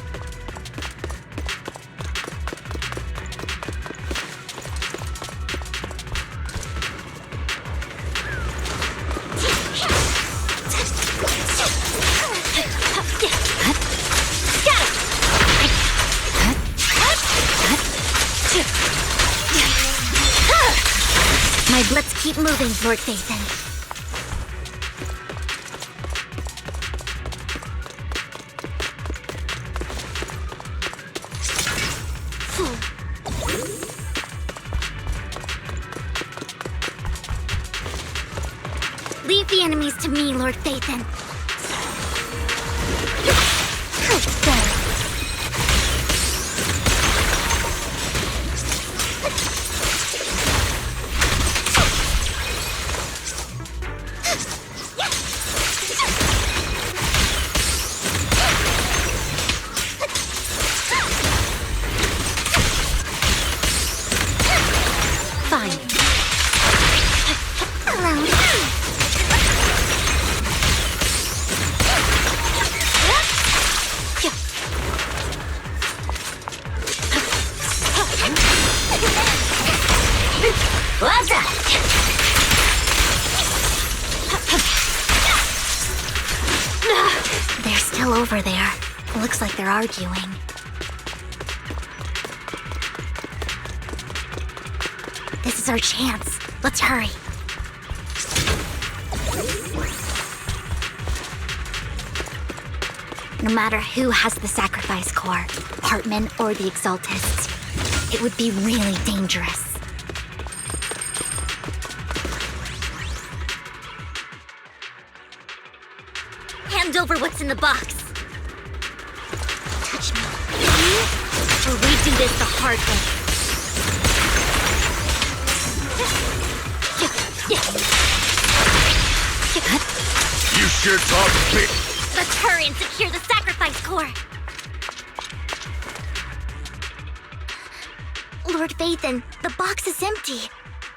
Let's keep moving, Lord Vathan. Leave the enemies to me, Lord Vathan. They're still over there. Looks like they're arguing. This is our chance. Let's hurry. No matter who has the sacrifice core, Hartman or the Exaltists, it would be really dangerous. Hand over what's in the box. Touch me. Or we do this the hard way. You sure talk big. Let's hurry and secure the sacrifice core. Lord Vathan, the box is empty.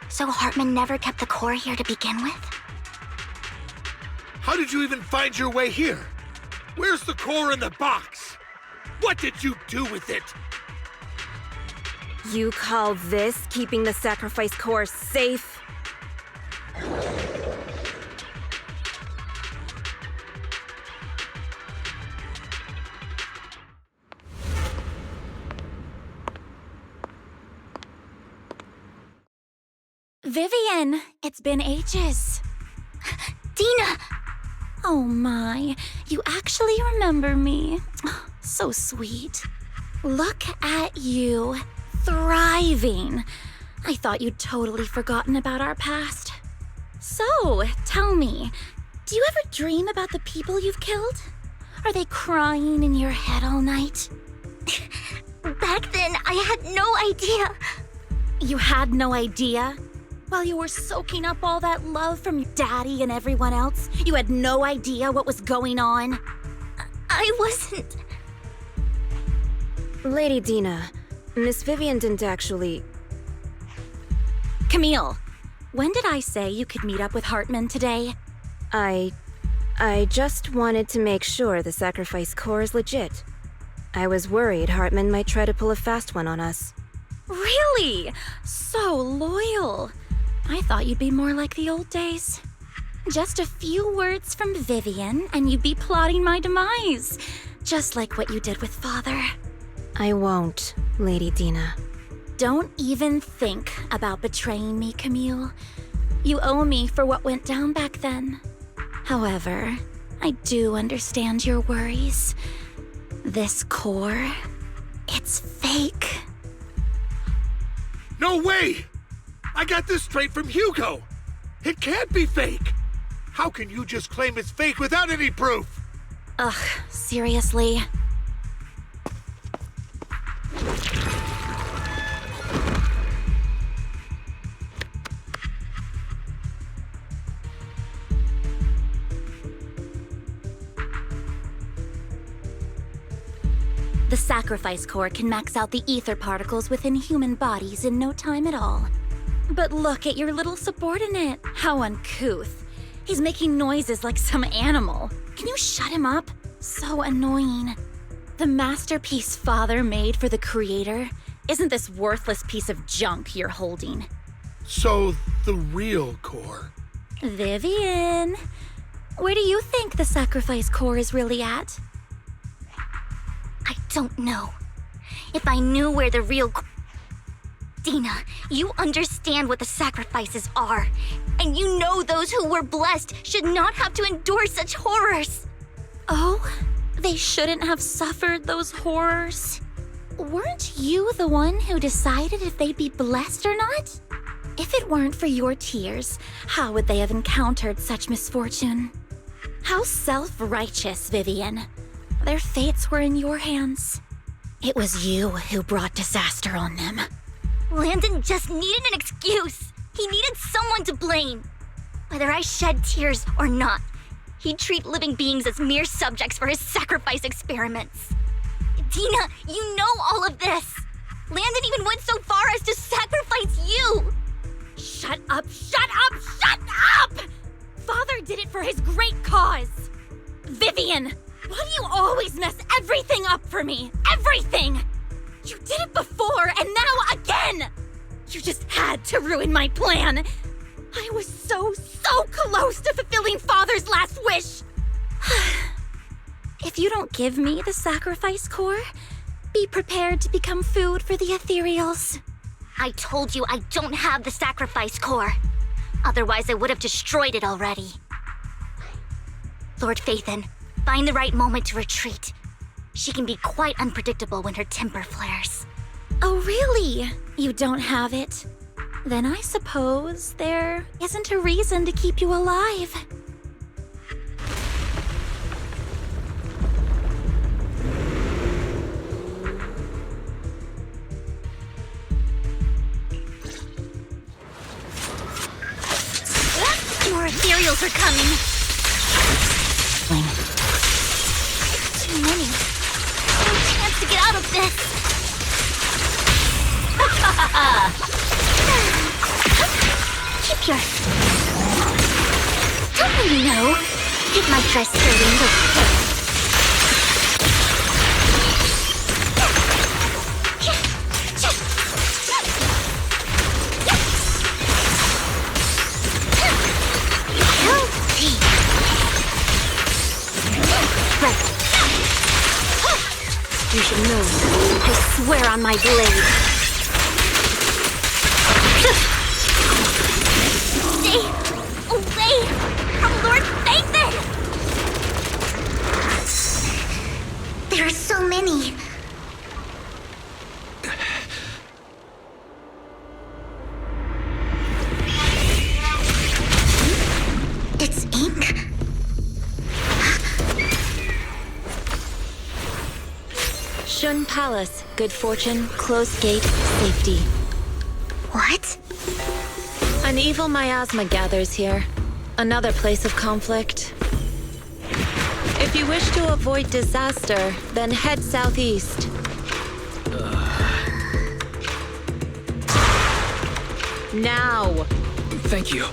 So Hartman never kept the core here to begin with? How did you even find your way here? Where's the core in the box? What did you do with it? You call this keeping the sacrifice core safe? Vivian, it's been ages. Dina! Oh my, you actually remember me. So sweet. Look at you, thriving. I thought you'd totally forgotten about our past. So, tell me, do you ever dream about the people you've killed? Are they crying in your head all night? Back then, I had no idea. You had no idea? While you were soaking up all that love from your daddy and everyone else, you had no idea what was going on? I wasn't... Lady Dina, Miss Vivian didn't actually... Camille, when did I say you could meet up with Hartman today? I just wanted to make sure the sacrifice core is legit. I was worried Hartman might try to pull a fast one on us. Really? So loyal. I thought you'd be more like the old days. Just a few words from Vivian, and you'd be plotting my demise. Just like what you did with Father. I won't, Lady Dina. Don't even think about betraying me, Camille. You owe me for what went down back then. However, I do understand your worries. This core, it's fake. No way! I got this straight from Hugo. It can't be fake. How can you just claim it's fake without any proof? Ugh, seriously? The sacrifice core can max out the ether particles within human bodies in no time at all. But look at your little subordinate. How uncouth. He's making noises like some animal. Can you shut him up? So annoying. The masterpiece Father made for the creator isn't this worthless piece of junk you're holding. So, the real core. Vivian, where do you think the sacrifice core is really at? I don't know. If I knew where the real... Dina, you understand what the sacrifices are. And you know those who were blessed should not have to endure such horrors. Oh, they shouldn't have suffered those horrors. Weren't you the one who decided if they'd be blessed or not? If it weren't for your tears, how would they have encountered such misfortune? How self-righteous, Vivian. Their fates were in your hands. It was you who brought disaster on them. Landon just needed an excuse. He needed someone to blame. Whether I shed tears or not, he'd treat living beings as mere subjects for his sacrifice experiments. Dina, you know all of this. Landon even went so far as to sacrifice you. Shut up, shut up, shut up! Father did it for his great cause. Vivian, why do you always mess everything up for me? Everything! You did it before, and now again! You just had to ruin my plan. I was so close to fulfilling Father's last wish. If you don't give me the sacrifice core, be prepared to become food for the ethereals. I told you I don't have the sacrifice core. Otherwise, I would have destroyed it already. Lord Phaethon, find the right moment to retreat. She can be quite unpredictable when her temper flares. Oh, really? You don't have it? Then I suppose there isn't a reason to keep you alive. More ethereals are coming. Too many. No chance to get out of this. Keep your... Don't you know? It might try stirring the pit. You should know. I swear on my blade. Stay away from Lord Phaethon! so many. It's ink? Shun Palace, good fortune, closed gate, safety. What? An evil miasma gathers here. Another place of conflict. If you wish to avoid disaster, then head southeast. Now! Thank you.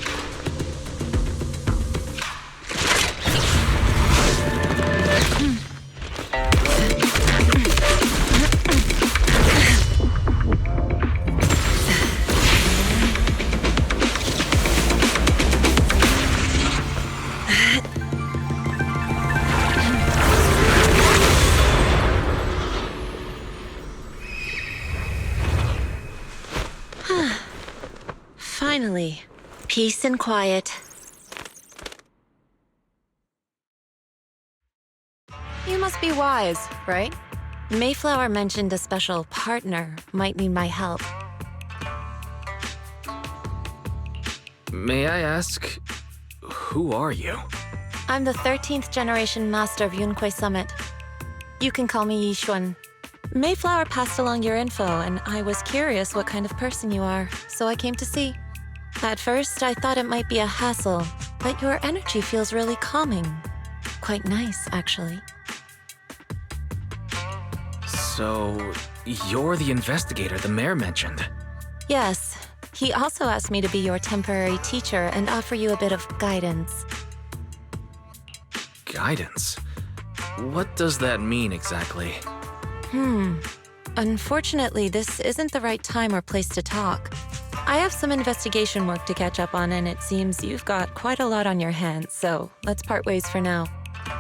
Finally, peace and quiet. You must be wise, right? Mayflower mentioned a special partner might need my help. May I ask, who are you? I'm the 13th generation master of Yunquei Summit. You can call me Yixuan. Mayflower passed along your info, and I was curious what kind of person you are, so I came to see. At first, I thought it might be a hassle, but your energy feels really calming. Quite nice, actually. So, you're the investigator the mayor mentioned. Yes. He also asked me to be your temporary teacher and offer you a bit of guidance. Guidance? What does that mean exactly? Unfortunately, this isn't the right time or place to talk. I have some investigation work to catch up on, and it seems you've got quite a lot on your hands, so let's part ways for now.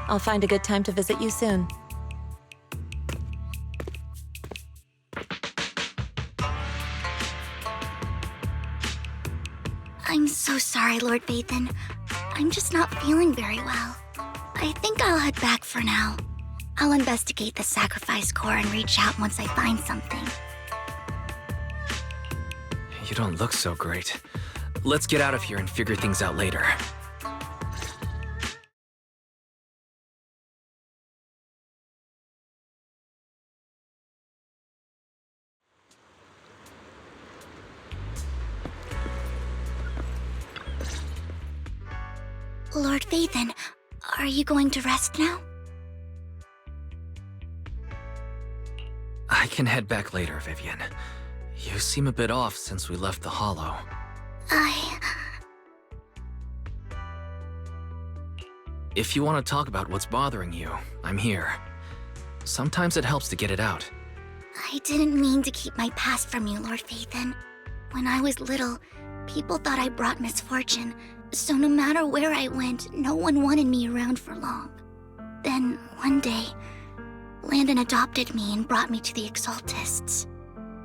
I'll find a good time to visit you soon. I'm so sorry, Lord Vathan. I'm just not feeling very well. I think I'll head back for now. I'll investigate the sacrifice core and reach out once I find something. You don't look so great. Let's get out of here and figure things out later. Lord Vathan, are you going to rest now? I can head back later, Vivian. You seem a bit off since we left the Hollow. If you want to talk about what's bothering you, I'm here. Sometimes it helps to get it out. I didn't mean to keep my past from you, Lord Vathan. When I was little, people thought I brought misfortune, so no matter where I went, no one wanted me around for long. Then, one day, Landon adopted me and brought me to the Exaltists.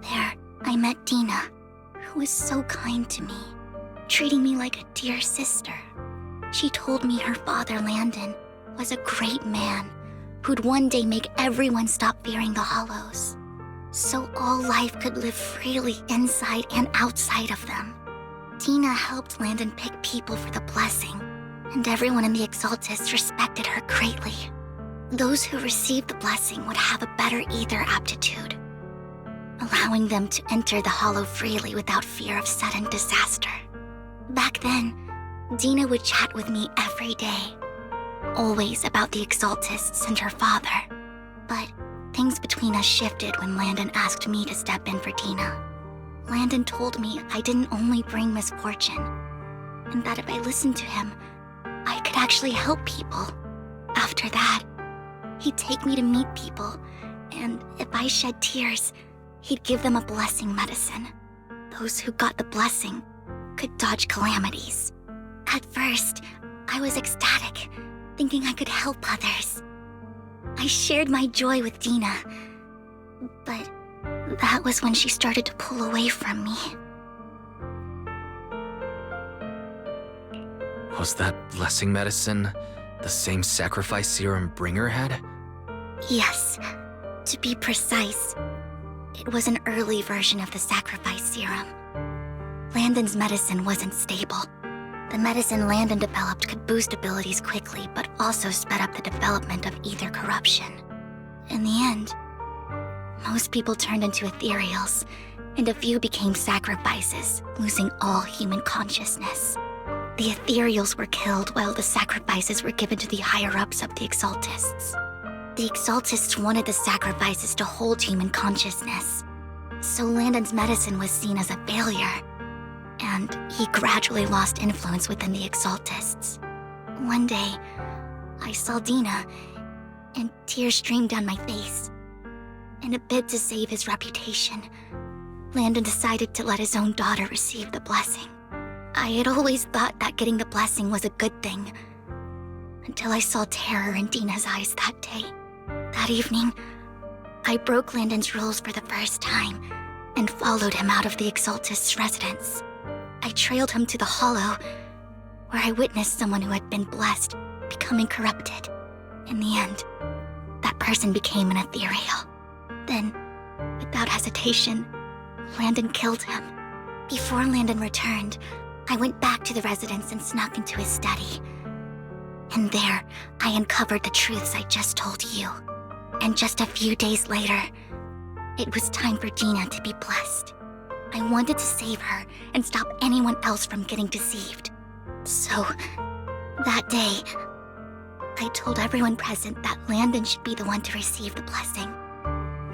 There, I met Dina, who was so kind to me, treating me like a dear sister. She told me her father, Landon, was a great man who'd one day make everyone stop fearing the Hollows, so all life could live freely inside and outside of them. Dina helped Landon pick people for the blessing, and everyone in the Exaltists respected her greatly. Those who received the blessing would have a better ether aptitude, allowing them to enter the Hollow freely without fear of sudden disaster. Back then, Dina would chat with me every day, always about the Exaltists and her father. But things between us shifted when Landon asked me to step in for Dina. Landon told me I didn't only bring misfortune, and that if I listened to him, I could actually help people. After that, he'd take me to meet people, and if I shed tears, he'd give them a blessing medicine. Those who got the blessing could dodge calamities. At first, I was ecstatic, thinking I could help others. I shared my joy with Dina, but that was when she started to pull away from me. Was that blessing medicine the same sacrifice serum Bringer had? Yes, To be precise, it was an early version of the sacrifice serum. Landon's medicine wasn't stable. The medicine Landon developed could boost abilities quickly, but also sped up the development of ether corruption. In the end, most people turned into ethereals, and a few became sacrifices, losing all human consciousness. The ethereals were killed while the sacrifices were given to the higher-ups of the Exaltists. The Exaltists wanted the sacrifices to hold human consciousness, so Landon's medicine was seen as a failure, and he gradually lost influence within the Exaltists. One day, I saw Dina, and tears streamed down my face. In a bid to save his reputation, Landon decided to let his own daughter receive the blessing. I had always thought that getting the blessing was a good thing, until I saw terror in Dina's eyes that day. That evening, I broke Landon's rules for the first time and followed him out of the Exaltist's residence. I trailed him to the Hollow, where I witnessed someone who had been blessed becoming corrupted. In the end, that person became an ethereal. Then, without hesitation, Landon killed him. Before Landon returned, I went back to the residence and snuck into his study. And there, I uncovered the truths I just told you. And just a few days later, it was time for Dina to be blessed. I wanted to save her and stop anyone else from getting deceived. So, that day, I told everyone present that Landon should be the one to receive the blessing,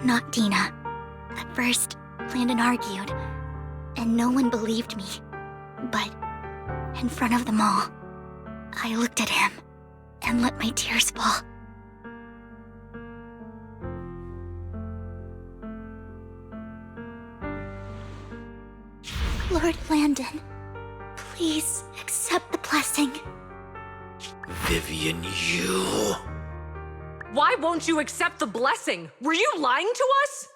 not Dina. At first, Landon argued, and no one believed me. But, in front of them all, I looked at him and let my tears fall. Lord Landon, please accept the blessing. Vivian, you... Why won't you accept the blessing? Were you lying to us?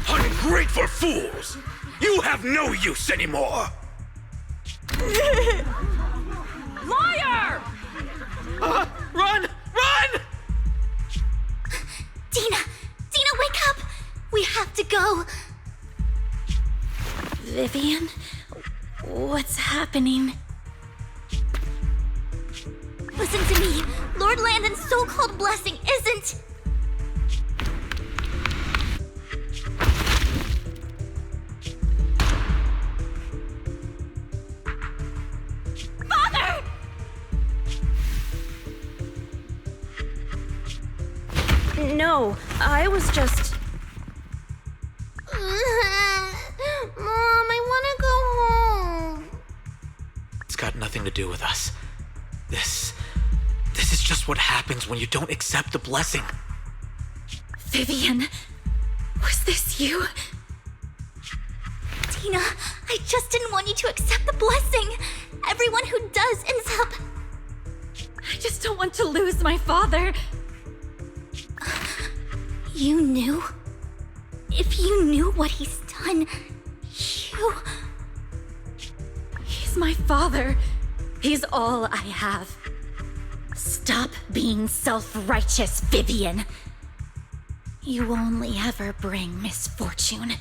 Ungrateful fools! You have no use anymore! Liar! Run! Run! Dina, wake up! We have to go. Vivian, what's happening? Listen to me. Lord Landon's so-called blessing isn't... Father! No, I was just... Mom, I want to go home. It's got nothing to do with us. This is just what happens when you don't accept the blessing. Vivian, was this you? Dina, I just didn't want you to accept the blessing. Everyone who does ends up... I just don't want to lose my father. You knew? If you knew what he's done, you... He's my father. He's all I have. Stop being self-righteous, Vivian. You only ever bring misfortune.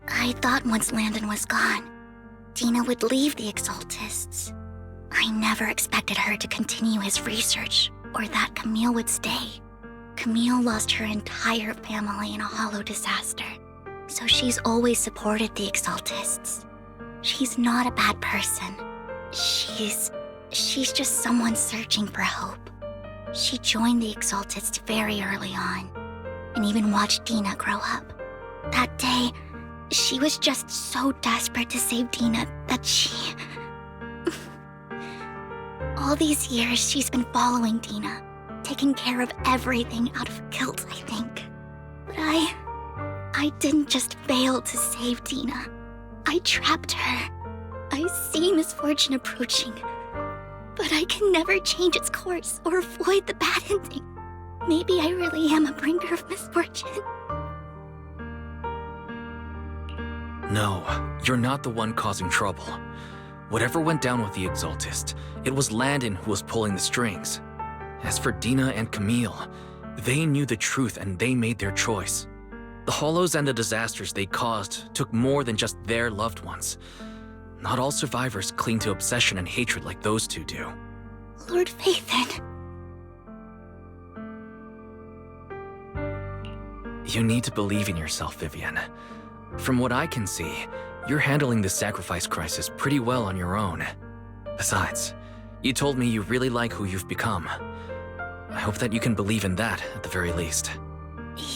I thought once Landon was gone, Dina would leave the Exaltists. I never expected her to continue his research, or that Camille would stay. Camille lost her entire family in a hollow disaster, so she's always supported the Exaltists. She's not a bad person. She's just someone searching for hope. She joined the Exaltists very early on, and even watched Dina grow up. That day, she was just so desperate to save Dina that she... All these years, she's been following Dina, taking care of everything out of guilt, I think. But I didn't just fail to save Dina. I trapped her. I see misfortune approaching, but I can never change its course or avoid the bad ending. Maybe I really am a bringer of misfortune. No, you're not the one causing trouble. Whatever went down with the Exaltist, it was Landon who was pulling the strings. As for Dina and Camille, they knew the truth and they made their choice. The Hollows and the disasters they caused took more than just their loved ones. Not all survivors cling to obsession and hatred like those two do. Lord Phaethon. You need to believe in yourself, Vivian. From what I can see, you're handling this sacrifice crisis pretty well on your own. Besides, you told me you really like who you've become. I hope that you can believe in that at the very least.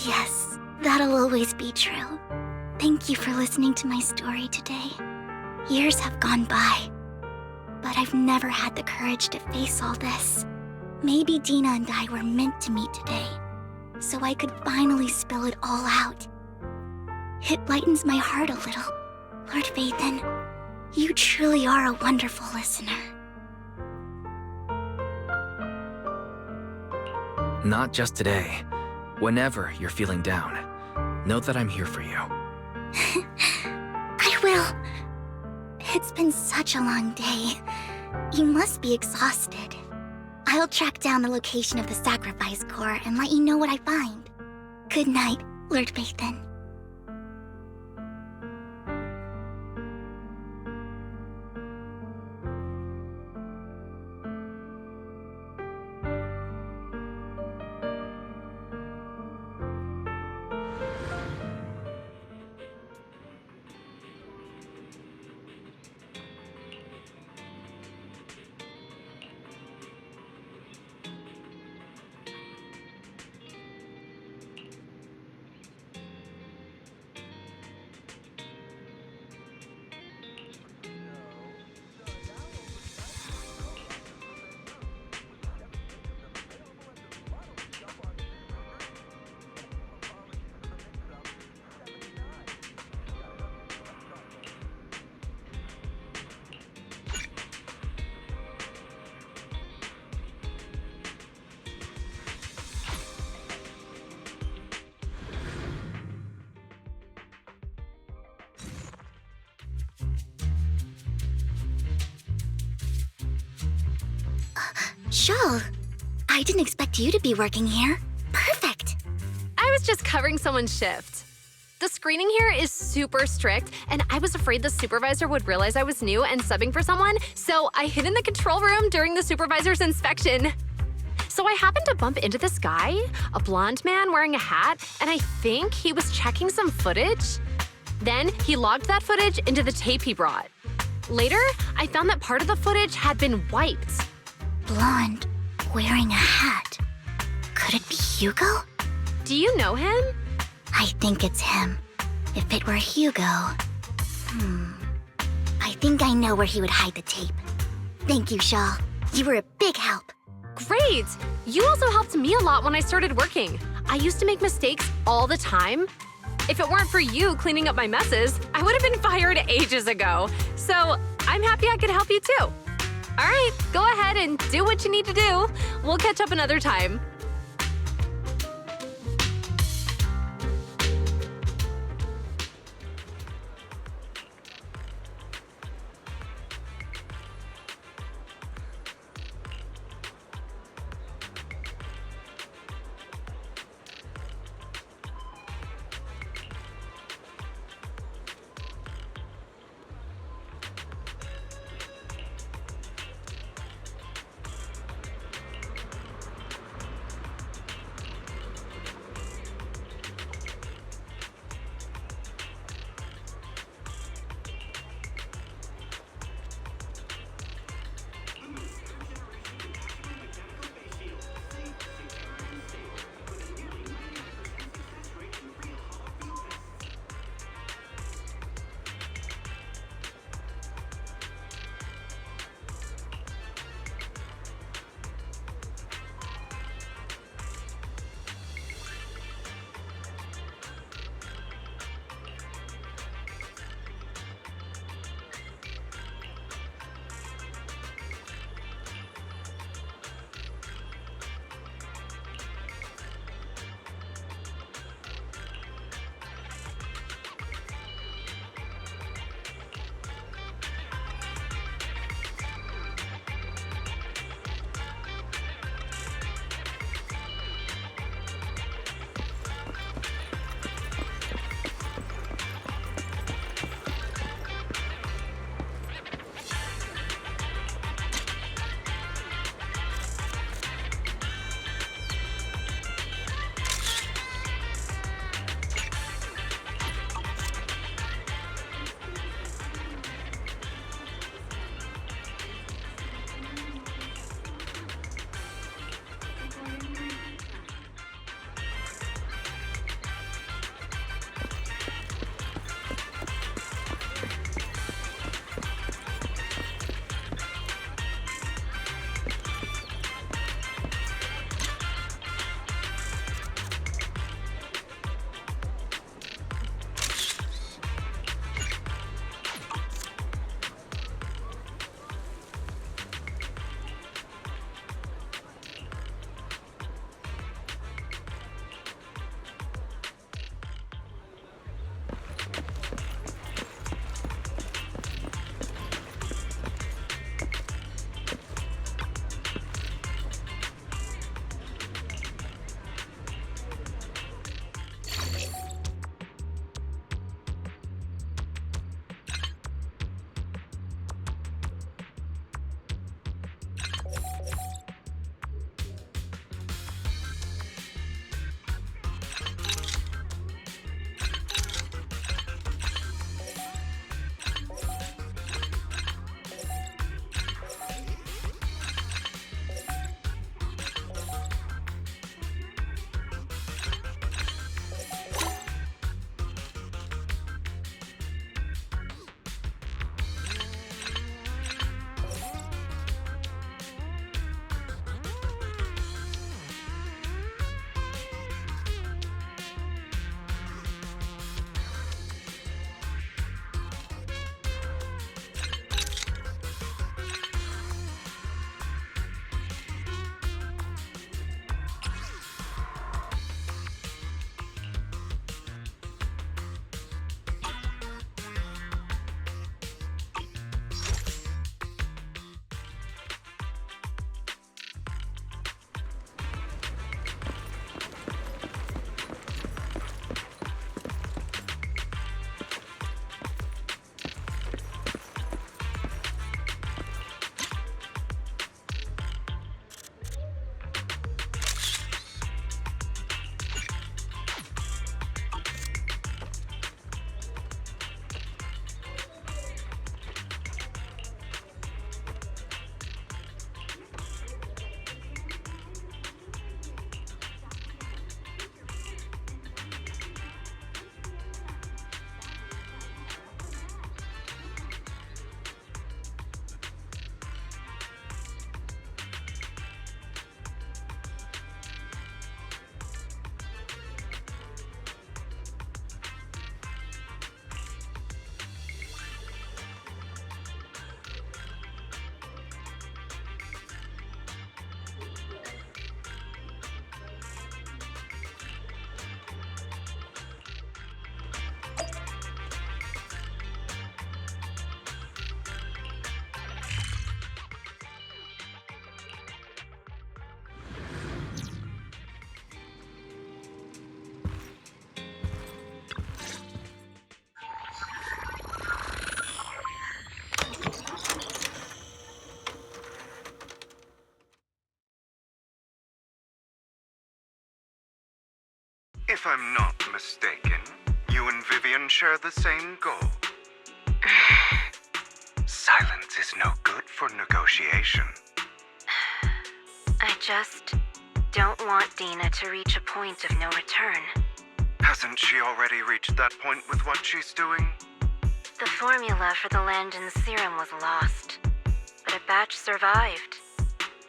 Yes, that'll always be true. Thank you for listening to my story today. Years have gone by, but I've never had the courage to face all this. Maybe Dina and I were meant to meet today, so I could finally spill it all out. It lightens my heart a little. Lord Phaethon, you truly are a wonderful listener. Not just today. Whenever you're feeling down, know that I'm here for you. I will. It's been such a long day. You must be exhausted. I'll track down the location of the sacrifice core and let you know what I find. Good night, Lord Phaethon. Shawl, I didn't expect you to be working here. Perfect. I was just covering someone's shift. The screening here is super strict, and I was afraid the supervisor would realize I was new and subbing for someone, so I hid in the control room during the supervisor's inspection. So I happened to bump into this guy, a blonde man wearing a hat, and I think he was checking some footage. Then he logged that footage into the tape he brought. Later, I found that part of the footage had been wiped. Blonde, wearing a hat. Could it be Hugo? Do you know him? I think it's him. If it were Hugo... I think I know where he would hide the tape. Thank you, Shaw. You were a big help. Great! You also helped me a lot when I started working. I used to make mistakes all the time. If it weren't for you cleaning up my messes, I would have been fired ages ago. So I'm happy I could help you too. All right, go ahead and do what you need to do. We'll catch up another time. I'm not mistaken, you and Vivian share the same goal. Silence is no good for negotiation. I just don't want Dina to reach a point of no return. Hasn't she already reached that point with what she's doing? The formula for the Landon serum was lost, but a batch survived,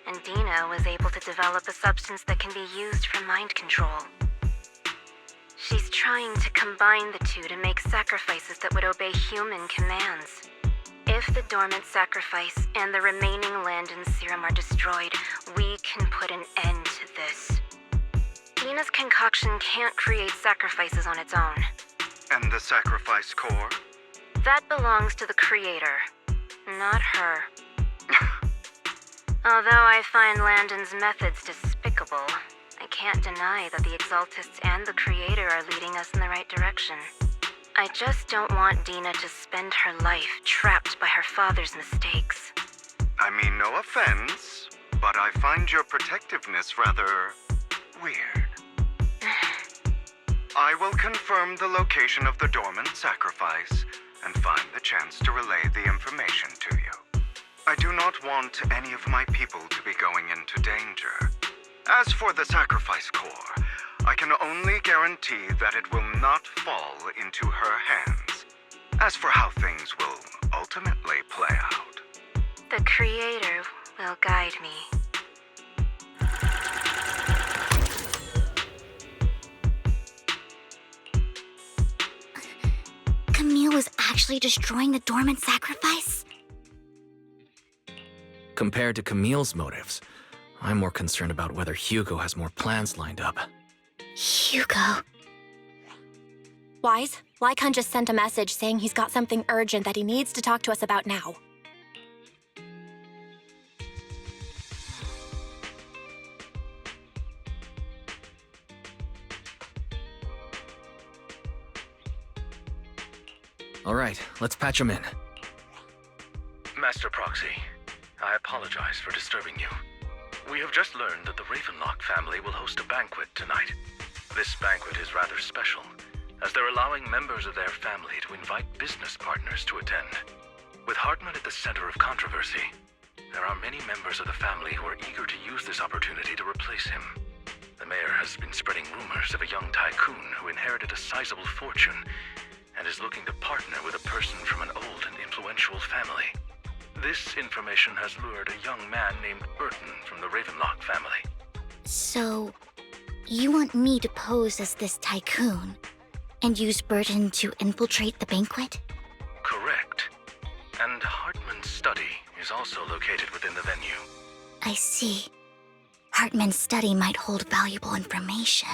and Dina was able to develop a substance that can be used for mind control. She's trying to combine the two to make sacrifices that would obey human commands. If the dormant sacrifice and the remaining Landon serum are destroyed, we can put an end to this. Dina's concoction can't create sacrifices on its own. And the sacrifice core? That belongs to the creator, not her. Although I find Landon's methods despicable, I can't deny that the Exaltists and the Creator are leading us in the right direction. I just don't want Dina to spend her life trapped by her father's mistakes. I mean, no offense, but I find your protectiveness rather weird. I will confirm the location of the dormant sacrifice and find the chance to relay the information to you. I do not want any of my people to be going into danger. As for the sacrifice core, I can only guarantee that it will not fall into her hands. As for how things will ultimately play out, the Creator will guide me. Camille was actually destroying the dormant sacrifice? Compared to Camille's motives, I'm more concerned about whether Hugo has more plans lined up. Hugo? Wise, Lycaon just sent a message saying he's got something urgent that he needs to talk to us about now. All right, let's patch him in. Master Proxy, I apologize for disturbing you. We have just learned that the Ravenlock family will host a banquet tonight. This banquet is rather special, as they're allowing members of their family to invite business partners to attend. With Hartman at the center of controversy, there are many members of the family who are eager to use this opportunity to replace him. The mayor has been spreading rumors of a young tycoon who inherited a sizable fortune and is looking to partner with a person from an old and influential family. This information has lured a young man named Burton from the Ravenlock family. So, you want me to pose as this tycoon and use Burton to infiltrate the banquet? Correct. And Hartman's study is also located within the venue. I see. Hartman's study might hold valuable information.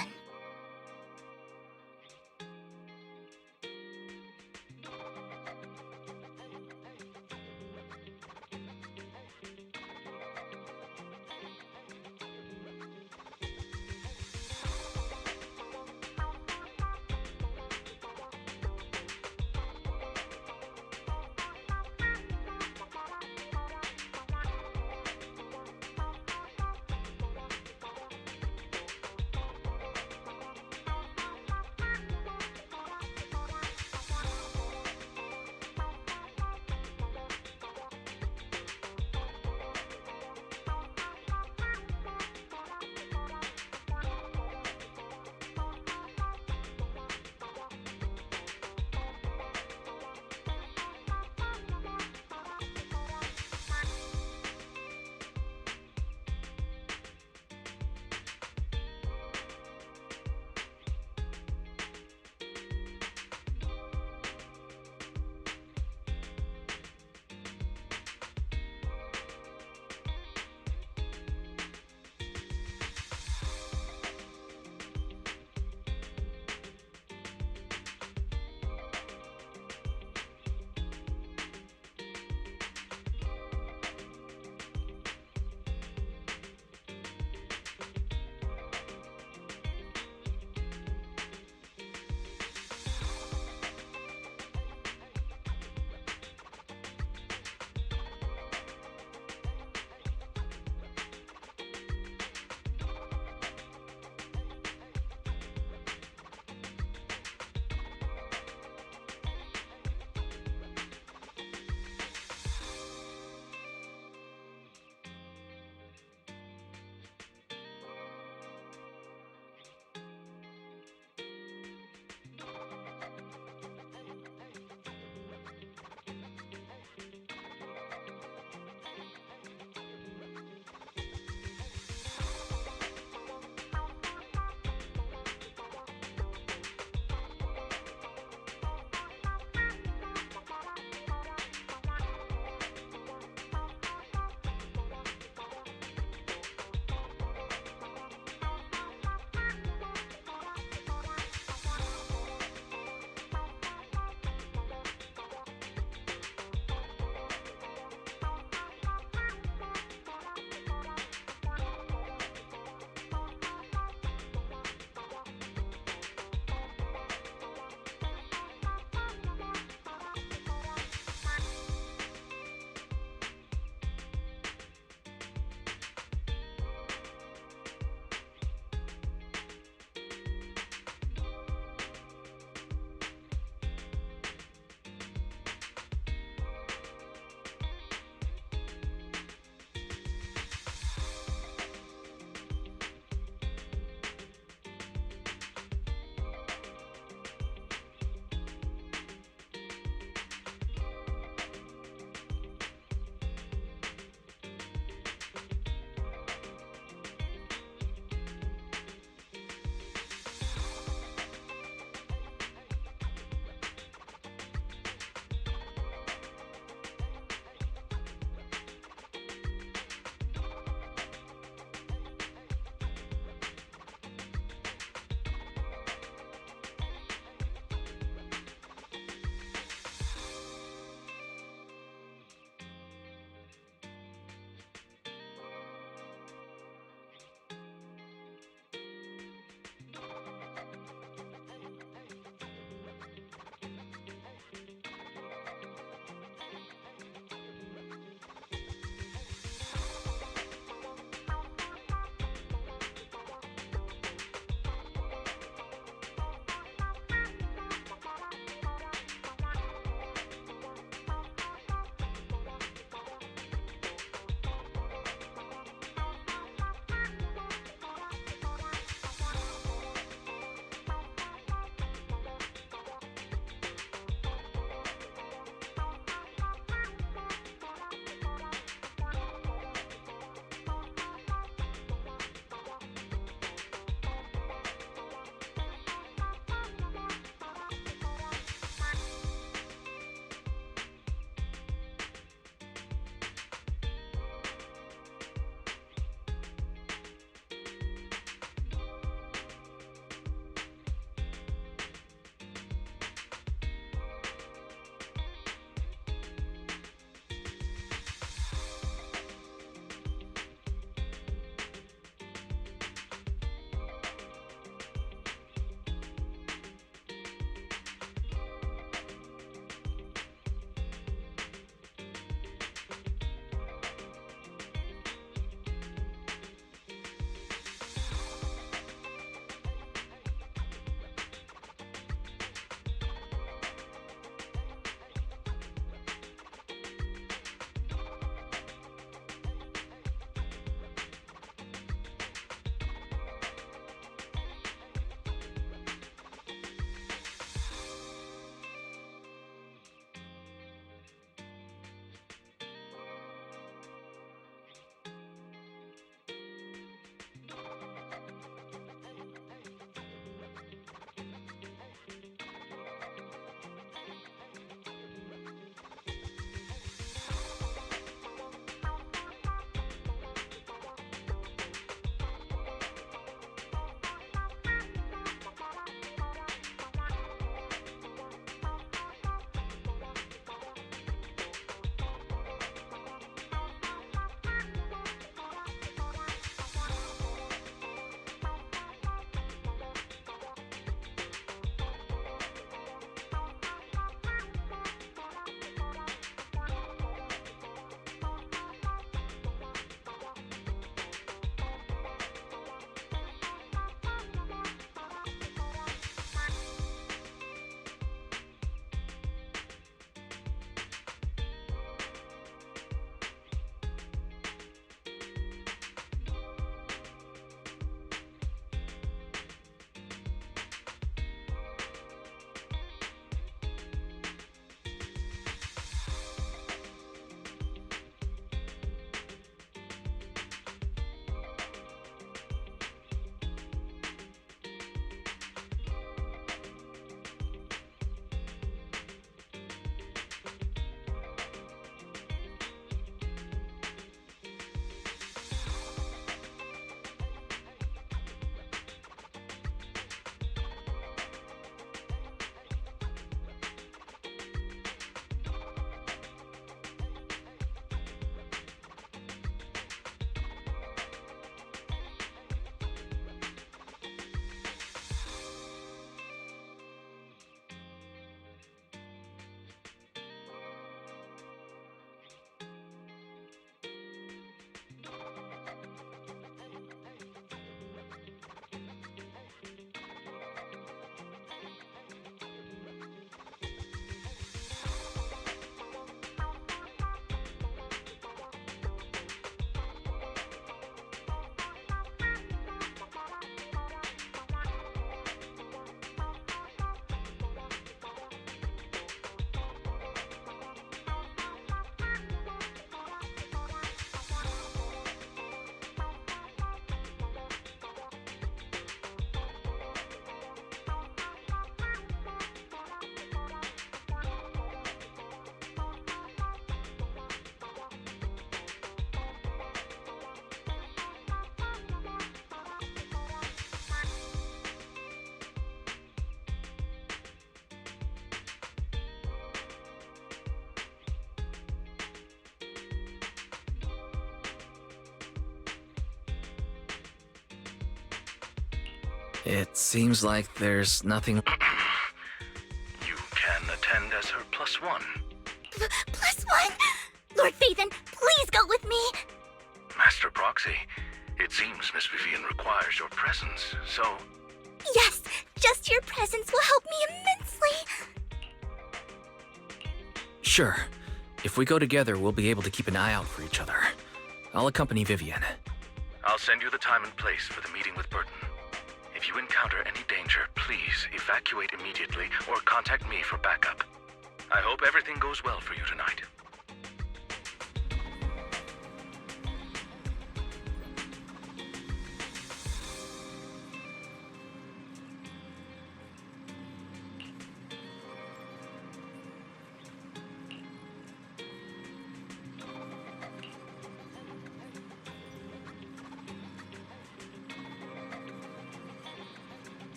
It seems like there's nothing. You can attend as her +1. +1? Lord Phaethon, please go with me! Master Proxy, it seems Miss Vivian requires your presence, so... Yes, just your presence will help me immensely! Sure. If we go together, we'll be able to keep an eye out for each other. I'll accompany Vivian. I'll send you the time and place for the meeting with Burton. If you encounter any danger, please evacuate immediately or contact me for backup. I hope everything goes well for you tonight.